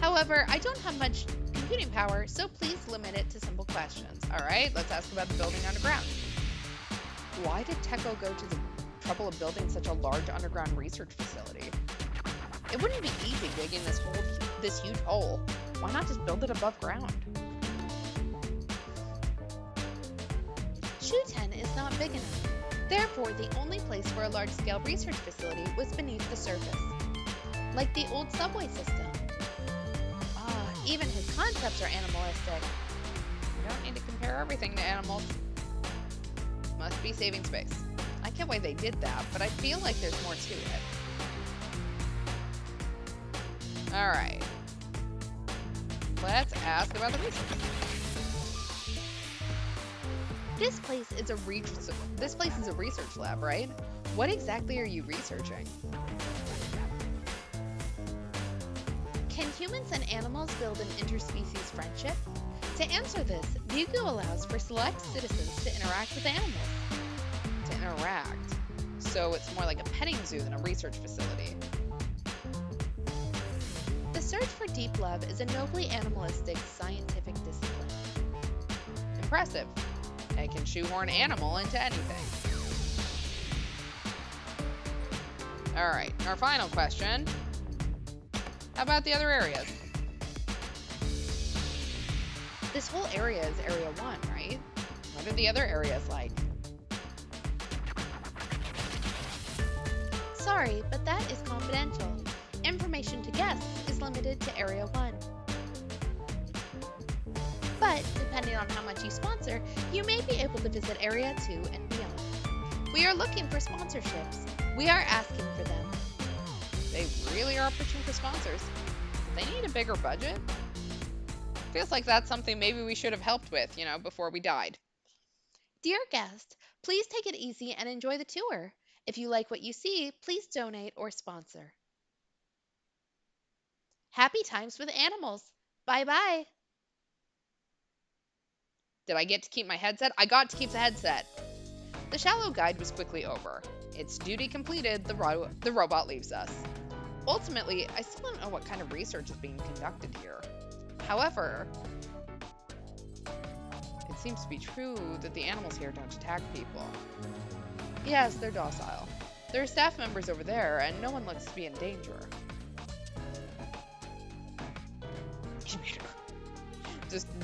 However, I don't have much computing power, so please limit it to simple questions. Alright, let's ask about the building underground. Why did Teko go to the trouble of building such a large underground research facility? It wouldn't be easy digging this huge hole. Why not just build it above ground? Shuten is not big enough. Therefore, the only place for a large-scale research facility was beneath the surface, like the old subway system. Even his concepts are animalistic. You don't need to compare everything to animals. Must be saving space. I get why they did that, but I feel like there's more to it. Alright. Let's ask about the research. This place is a research lab, right? What exactly are you researching? Can humans and animals build an interspecies friendship? To answer this, Ryugu allows for select citizens to interact with animals. To interact? So it's more like a petting zoo than a research facility. The search for deep love is a nobly animalistic scientific discipline. Impressive. I can shoehorn animal into anything. Alright, our final question. How about the other areas? This whole area is Area 1, right? What are the other areas like? Sorry, but that is confidential. Information to guests is limited to Area 1. But, depending on how much you sponsor, you may be able to visit Area 2 and beyond. We are looking for sponsorships. We are asking for them. They really are pushing for sponsors. Do they need a bigger budget? Feels like that's something maybe we should have helped with, before we died. Dear guest, please take it easy and enjoy the tour. If you like what you see, please donate or sponsor. Happy times with animals. Bye-bye. Did I get to keep my headset? I got to keep the headset. The shallow guide was quickly over. Its duty completed, the robot leaves us. Ultimately, I still don't know what kind of research is being conducted here. However, it seems to be true that the animals here don't attack people. Yes, they're docile. There are staff members over there, and no one looks to be in danger.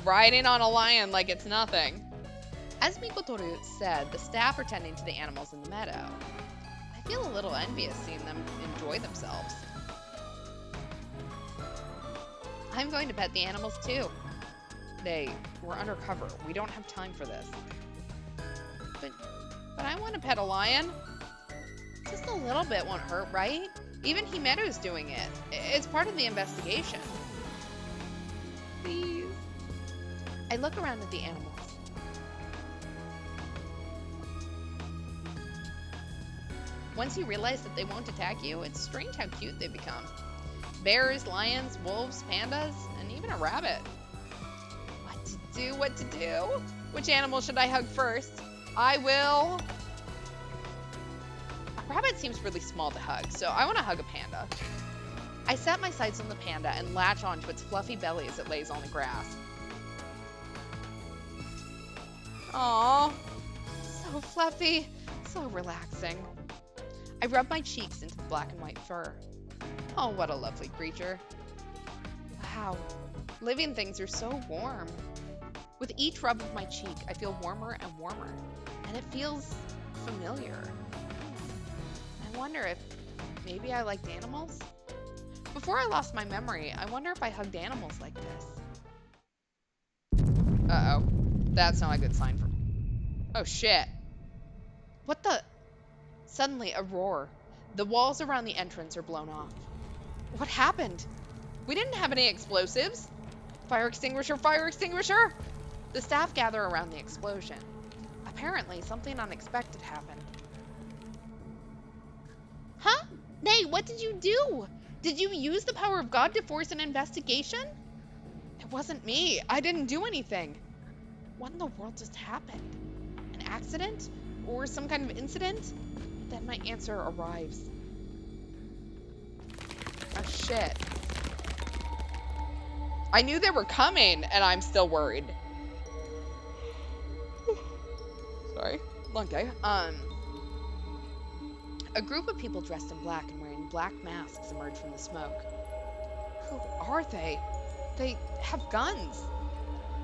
riding on a lion like it's nothing. As Mikotoru said, the staff are tending to the animals in the meadow. I feel a little envious seeing them enjoy themselves. I'm going to pet the animals too. We're undercover. We don't have time for this. But I want to pet a lion. Just a little bit won't hurt, right? Even Himeru's doing it. It's part of the investigation. Please. I look around at the animals. Once you realize that they won't attack you, it's strange how cute they become. Bears, lions, wolves, pandas, and even a rabbit. What to do? Which animal should I hug first? I will... A rabbit seems really small to hug, so I want to hug a panda. I set my sights on the panda and latch onto its fluffy belly as it lays on the grass. Aww, so fluffy, so relaxing. I rub my cheeks into the black and white fur. Oh, what a lovely creature. Wow, living things are so warm. With each rub of my cheek, I feel warmer and warmer, and it feels familiar. I wonder if maybe I liked animals? Before I lost my memory, I wonder if I hugged animals like this. Uh-oh. That's not a good sign for me. Oh, shit. What the? Suddenly, a roar. The walls around the entrance are blown off. What happened? We didn't have any explosives. Fire extinguisher, fire extinguisher! The staff gather around the explosion. Apparently, something unexpected happened. Huh? Nay, what did you do? Did you use the power of God to force an investigation? It wasn't me. I didn't do anything. What in the world just happened? An accident? Or some kind of incident? Then my answer arrives. Oh, shit. I knew they were coming, and I'm still worried. Sorry. Long day. A group of people dressed in black and wearing black masks emerge from the smoke. Who are they? They have guns.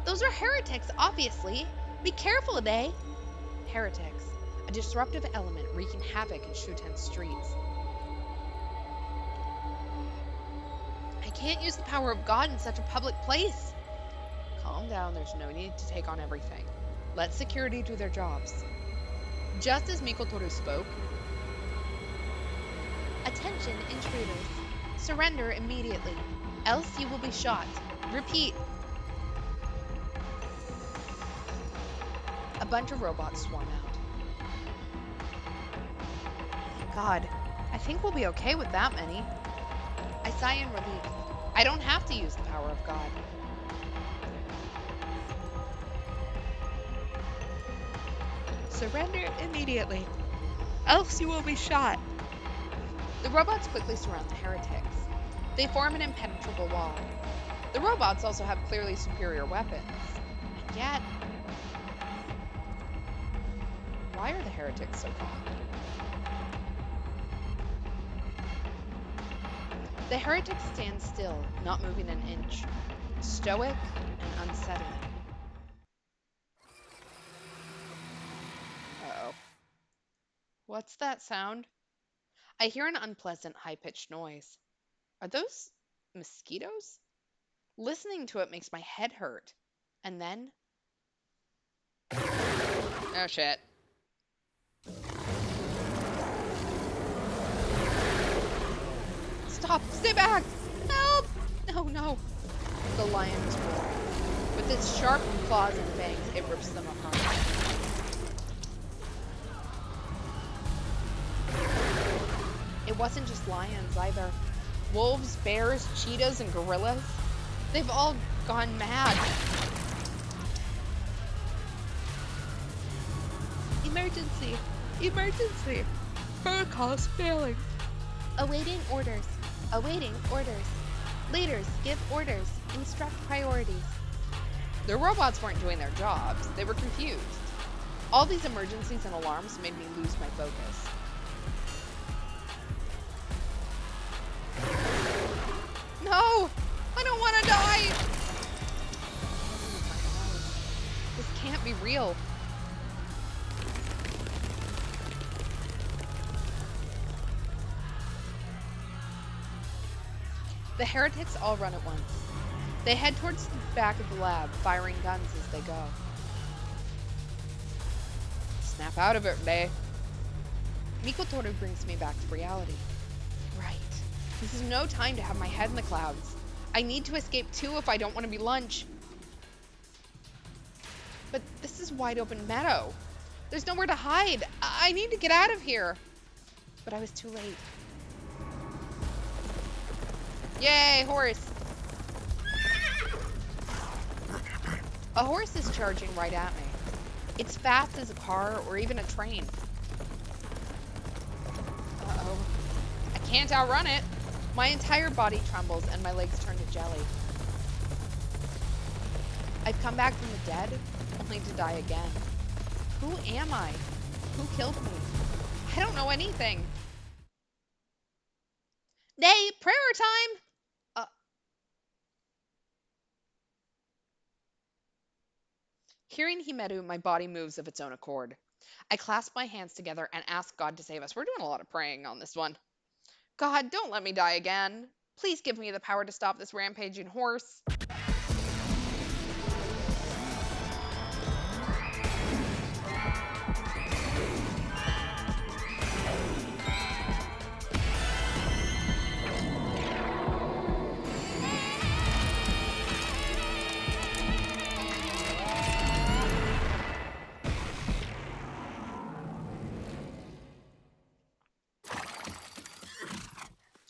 Those are heretics, obviously. Be careful, Nay. Heretics. A disruptive element wreaking havoc in Shuten's streets. I can't use the power of God in such a public place. Calm down. There's no need to take on everything. Let security do their jobs. Just as Mikotoru spoke, attention, intruders. Surrender immediately, else you will be shot. Repeat. A bunch of robots swarm out. Thank God. I think we'll be okay with that many. I sigh in relief. I don't have to use the power of God. Surrender immediately, else you will be shot. The robots quickly surround the heretics. They form an impenetrable wall. The robots also have clearly superior weapons. And yet... why are the heretics so calm? The heretics stand still, not moving an inch. Stoic and unsettling. Uh-oh. What's that sound? I hear an unpleasant, high-pitched noise. Are those mosquitoes? Listening to it makes my head hurt. And then... oh, shit. Stop! Stay back! Help! No, no. The lion is roaring. With its sharp claws and fangs, it rips them apart. It wasn't just lions either. Wolves, bears, cheetahs, and gorillas. They've all gone mad. Emergency! Emergency! Protocol's failing. Awaiting orders. Awaiting orders. Leaders, give orders. Instruct priorities. The robots weren't doing their jobs. They were confused. All these emergencies and alarms made me lose my focus. No! I don't want to die! real. The heretics all run at once. They head towards the back of the lab, firing guns as they go. Snap out of it, Rei. Mikotoru brings me back to reality. Right. This is no time to have my head in the clouds. I need to escape too if I don't want to be lunch. But this is wide open meadow. There's nowhere to hide. I need to get out of here. But I was too late. Yay, horse. A horse is charging right at me. It's fast as a car or even a train. Uh-oh. I can't outrun it. My entire body trembles and my legs turn to jelly. I've come back from the dead, only to die again. Who am I? Who killed me? I don't know anything. Nay, prayer time! Hearing Himeru, my body moves of its own accord. I clasp my hands together and ask God to save us. We're doing a lot of praying on this one. God, don't let me die again. Please give me the power to stop this rampaging horse.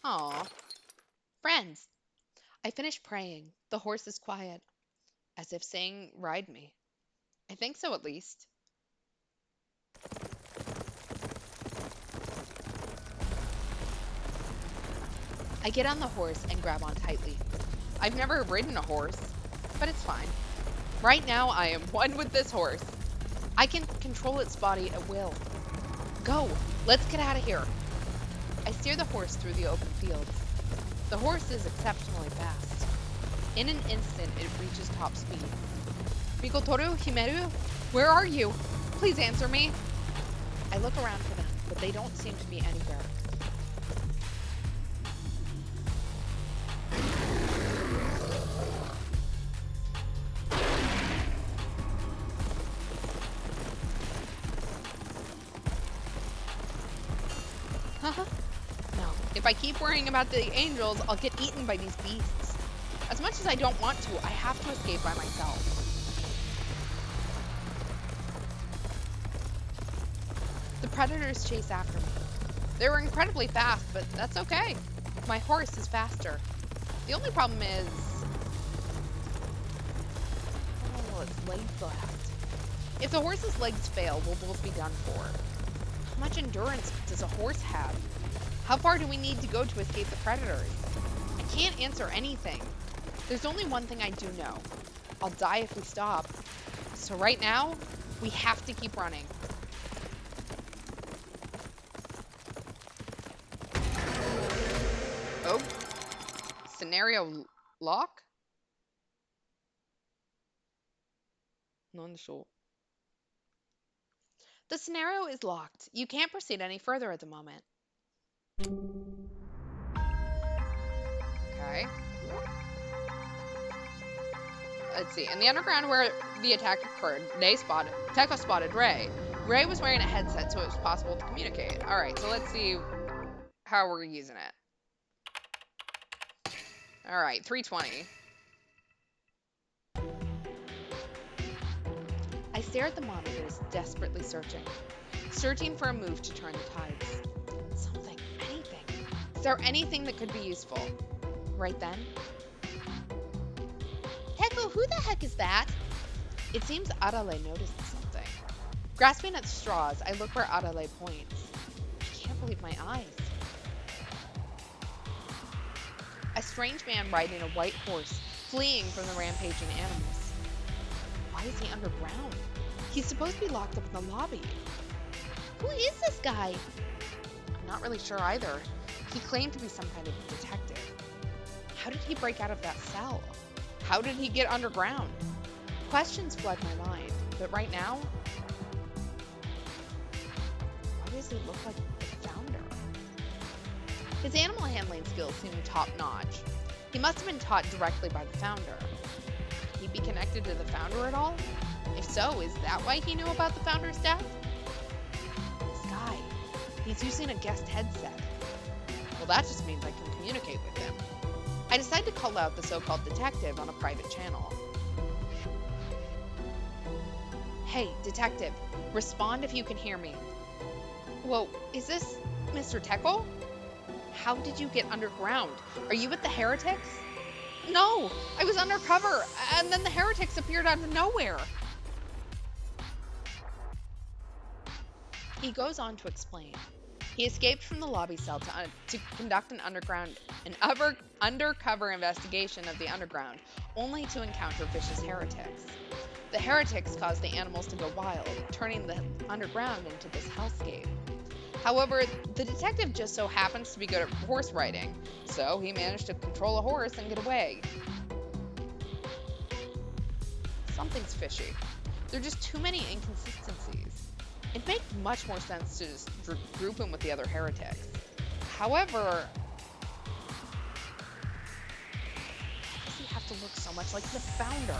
Aw. Friends. I finish praying. The horse is quiet, as if saying, ride me. I think so, at least. I get on the horse and grab on tightly. I've never ridden a horse, but it's fine. Right now, I am one with this horse. I can control its body at will. Go! Let's get out of here! I steer the horse through the open fields. The horse is exceptionally fast. In an instant, it reaches top speed. Mikotoru, Himeru, where are you? Please answer me. I look around for them, but they don't seem to be anywhere. No. If I keep worrying about the angels, I'll get eaten by these beasts. As much as I don't want to, I have to escape by myself. The predators chase after me. They were incredibly fast, but that's okay. My horse is faster. The only problem is... oh, its legs last. If the horse's legs fail, we'll both be done for. How much endurance does a horse have? How far do we need to go to escape the predators? I can't answer anything. There's only one thing I do know. I'll die if we stop. So right now, we have to keep running. Oh. Scenario lock? なんでしょう? The scenario is locked. You can't proceed any further at the moment. Okay. Let's see. In the underground where the attack occurred, Teko spotted Rei. Rei was wearing a headset, so it was possible to communicate. Alright, so let's see how we're using it. Alright, 320. I stare at the monitors, desperately searching for a move to turn the tides. Something, anything. Is there anything that could be useful? Right then? Teko, who the heck is that? It seems Arale noticed something. Grasping at straws, I look where Arale points. I can't believe my eyes. A strange man riding a white horse, fleeing from the rampaging animals. Why is he underground? He's supposed to be locked up in the lobby. Who is this guy? I'm not really sure either. He claimed to be some kind of detective. How did he break out of that cell? How did he get underground? Questions flood my mind. But right now, why does he look like the founder? His animal handling skills seem top-notch. He must have been taught directly by the founder. Could he be connected to the founder at all? If so, is that why he knew about the founder's death? This guy, he's using a guest headset. Well, that just means I can communicate with him. I decide to call out the so-called detective on a private channel. Hey, detective, respond if you can hear me. Whoa, is this Mr. Teko? How did you get underground? Are you with the heretics? No, I was undercover, and then the heretics appeared out of nowhere. He goes on to explain. He escaped from the lobby cell to conduct an undercover investigation of the underground, only to encounter vicious heretics. The heretics caused the animals to go wild, turning the underground into this hellscape. However, the detective just so happens to be good at horse riding, so he managed to control a horse and get away. Something's fishy. There are just too many inconsistencies. It'd make much more sense to just group him with the other heretics. However, why does he have to look so much like the founder?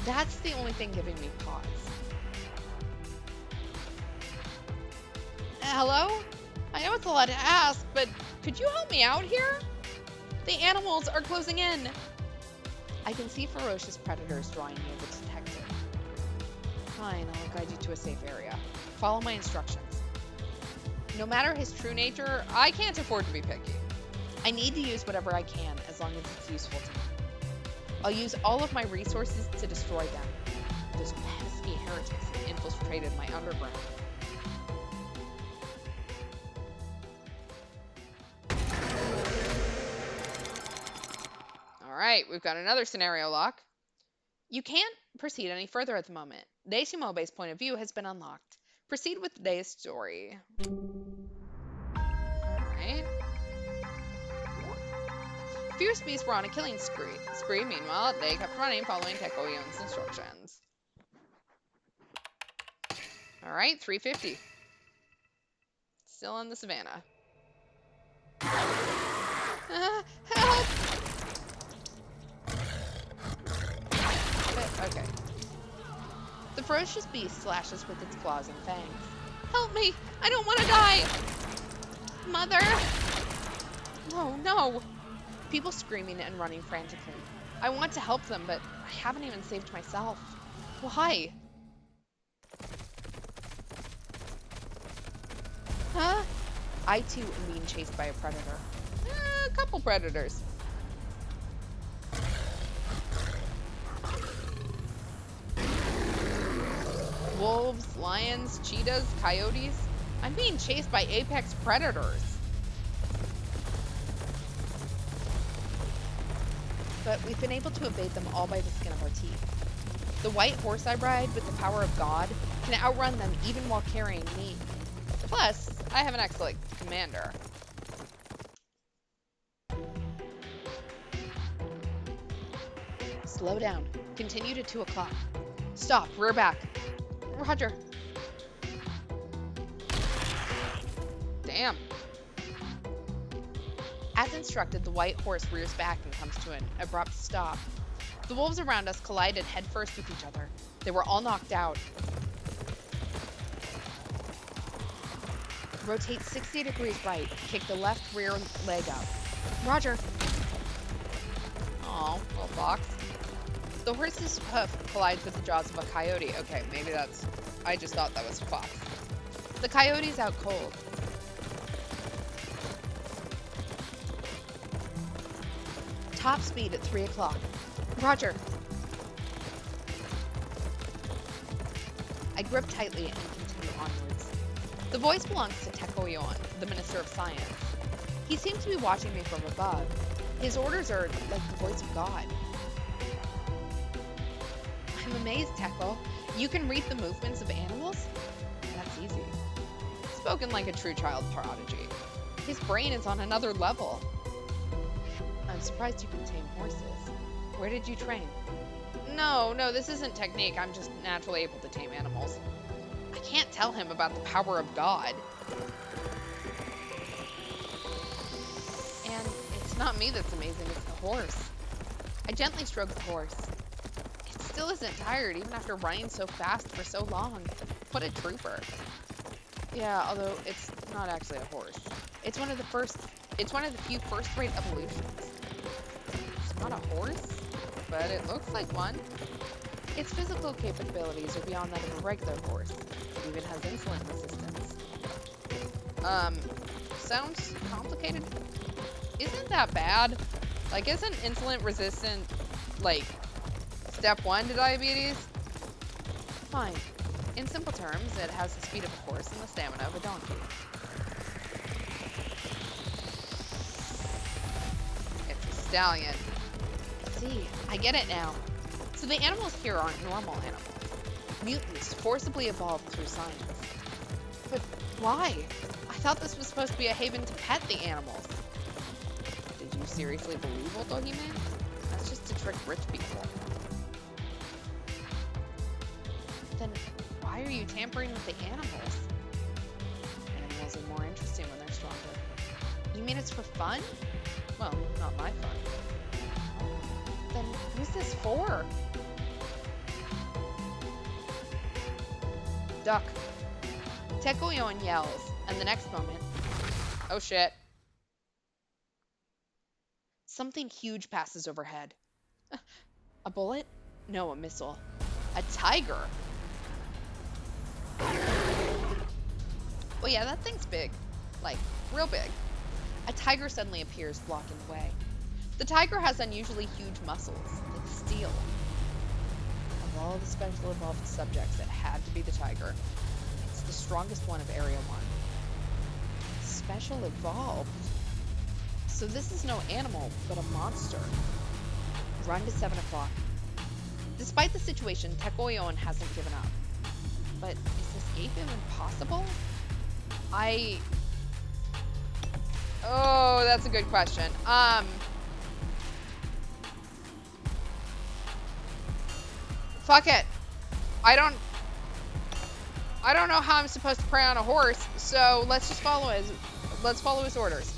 That's the only thing giving me pause. Hello? I know it's a lot to ask, but could you help me out here? The animals are closing in. I can see ferocious predators drawing near the detective. Fine, I'll guide you to a safe area. Follow my instructions. No matter his true nature, I can't afford to be picky. I need to use whatever I can as long as it's useful to me. I'll use all of my resources to destroy them. Those pesky heretics have infiltrated my underground. Alright, we've got another scenario lock. You can't proceed any further at the moment. Deishimobe's point of view has been unlocked. Proceed with today's story. Alright. Fierce beasts were on a killing spree. Meanwhile, they kept running, following Teko's instructions. Alright, 350. Still in the savannah. Help! Okay. The ferocious beast slashes with its claws and fangs. Help me! I don't want to die! Mother! Oh, no! People screaming and running frantically. I want to help them, but I haven't even saved myself. Why? Huh? I too am being chased by a predator. A couple predators. Wolves, lions, cheetahs, coyotes. I'm being chased by apex predators. But we've been able to evade them all by the skin of our teeth. The white horse I ride, with the power of God, can outrun them even while carrying me. Plus, I have an excellent commander. Slow down. Continue to 2 o'clock. Stop. Rear back. Roger. Damn. As instructed, the white horse rears back and comes to an abrupt stop. The wolves around us collided headfirst with each other. They were all knocked out. Rotate 60 degrees right. Kick the left rear leg up. Roger. Aw, little fox. The horse's hoof collides with the jaws of a coyote. Okay, maybe that's... I just thought that was a fox. The coyote's out cold. Top speed at 3 o'clock. Roger. I grip tightly and continue onwards. The voice belongs to Teko, the Minister of Science. He seems to be watching me from above. His orders are like the voice of God. I'm amazed, Teko. You can read the movements of animals? That's easy. Spoken like a true child prodigy. His brain is on another level. I'm surprised you can tame horses. Where did you train? No, no, this isn't technique. I'm just naturally able to tame animals. I can't tell him about the power of God. And it's not me that's amazing, it's the horse. I gently stroke the horse. It still isn't tired, even after running so fast for so long. What a trooper. Yeah, although it's not actually a horse. It's one of the few first-rate evolutions. It's not a horse, but it looks like one. Its physical capabilities are beyond that of a regular horse. It even has insulin resistance. Sounds complicated. Isn't that bad? Like, isn't insulin resistant, like, step 1 to diabetes? Fine. In simple terms, it has the speed of a horse and the stamina of a donkey. It's a stallion. See, I get it now. So the animals here aren't normal animals. Mutants forcibly evolved through science. But why? I thought this was supposed to be a haven to pet the animals. Did you seriously believe old Bohemian? That's just to trick rich people. Then why are you tampering with the animals? Animals are more interesting when they're stronger. You mean it's for fun? Well, not my fun. Then who's this for? Duck. Teko yells, and the next moment, oh shit. Something huge passes overhead. A bullet? No, a missile. A tiger. Oh yeah, that thing's big. Like, real big. A tiger suddenly appears, blocking the way. The tiger has unusually huge muscles, like steel. Of all the special evolved subjects, it had to be the tiger. It's the strongest one of Area 1. Special evolved? So this is no animal, but a monster. Run to 7 o'clock. Despite the situation, Teko hasn't given up. But is escape even possible? Oh, that's a good question. Fuck it. I don't know how I'm supposed to prey on a horse, so let's just follow his orders.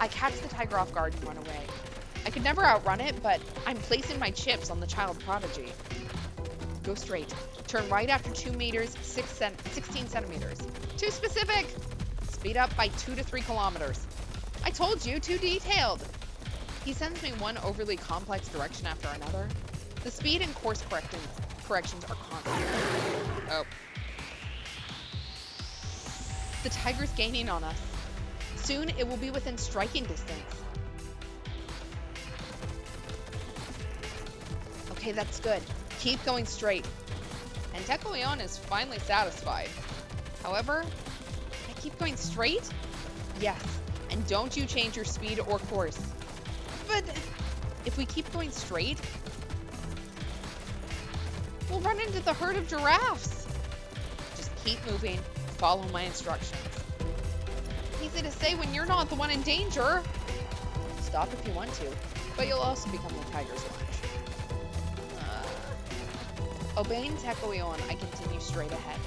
I catch the tiger off guard and run away. I could never outrun it, but I'm placing my chips on the child prodigy. Go straight. Turn right after 2 meters, 16 centimeters. Too specific! Speed up by 2 to 3 kilometers. I told you, too detailed. He sends me one overly complex direction after another. The speed and course corrections are constant. Oh. The tiger's gaining on us. Soon it will be within striking distance. Okay, that's good. Keep going straight. And Teko is finally satisfied. However, I keep going straight? Yes, and don't you change your speed or course. But if we keep going straight, we'll run into the herd of giraffes. Just keep moving, follow my instructions. Easy to say when you're not the one in danger. Stop if you want to, but you'll also become the tiger's lunch. Obeying Teko, I continue straight ahead.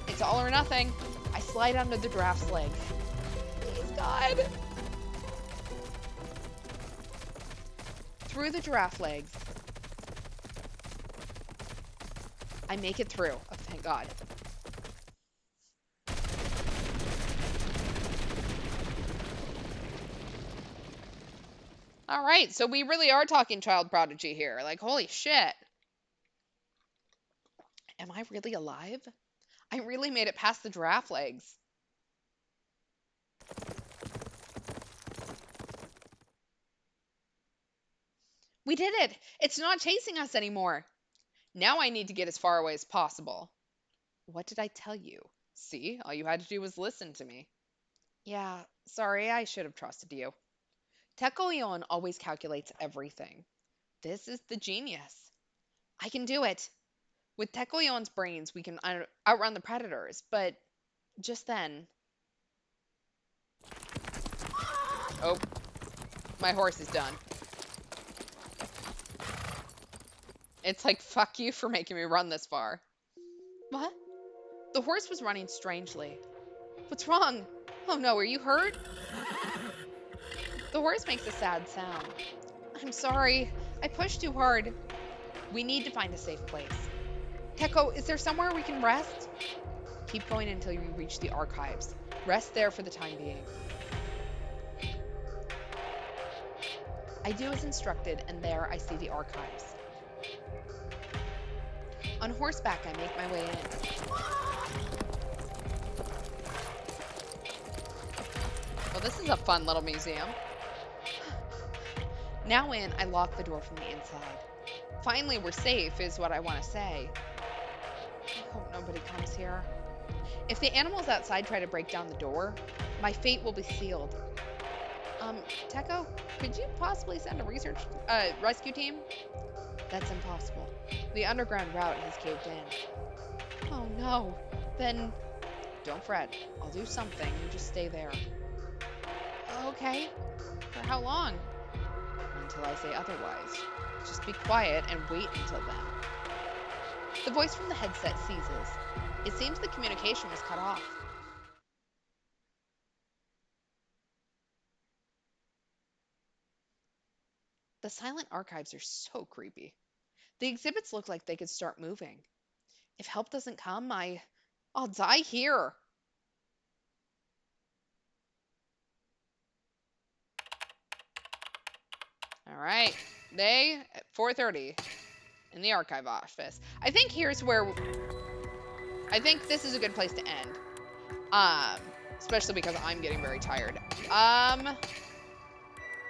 It's all or nothing. I slide under the giraffe's legs. Please, God. Through the giraffe legs. I make it through. Oh, thank God. All right, so we really are talking child prodigy here. Like, holy shit. Am I really alive? I really made it past the giraffe legs. We did it! It's not chasing us anymore. Now I need to get as far away as possible. What did I tell you? See, all you had to do was listen to me. Yeah, sorry, I should have trusted you. Teko always calculates everything. This is the genius. I can do it. With Teko brains, we can outrun the predators, but just then. Oh. My horse is done. It's like, fuck you for making me run this far. What? The horse was running strangely. What's wrong? Oh no, are you hurt? The horse makes a sad sound. I'm sorry. I pushed too hard. We need to find a safe place. Teko, is there somewhere we can rest? Keep going until you reach the archives. Rest there for the time being. I do as instructed, and there I see the archives. On horseback, I make my way in. Well, this is a fun little museum. Now in, I lock the door from the inside. Finally, we're safe, is what I want to say. I hope nobody comes here. If the animals outside try to break down the door, my fate will be sealed. Teko, could you possibly send a rescue team? That's impossible. The underground route has caved in. Oh no. Then, don't fret. I'll do something. You just stay there. Okay. For how long? Until I say otherwise. Just be quiet and wait until then. The voice from the headset ceases. It seems the communication was cut off. The silent archives are so creepy. The exhibits look like they could start moving. If help doesn't come, I'll die here. All right. Day at 4:30 in the archive office. I think this is a good place to end. Especially because I'm getting very tired.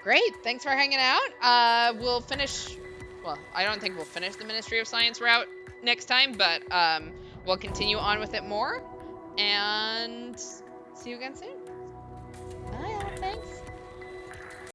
Great. Thanks for hanging out. We'll finish. Well, I don't think we'll finish the Ministry of Science route next time, but we'll continue on with it more. And see you again soon. Bye, thanks.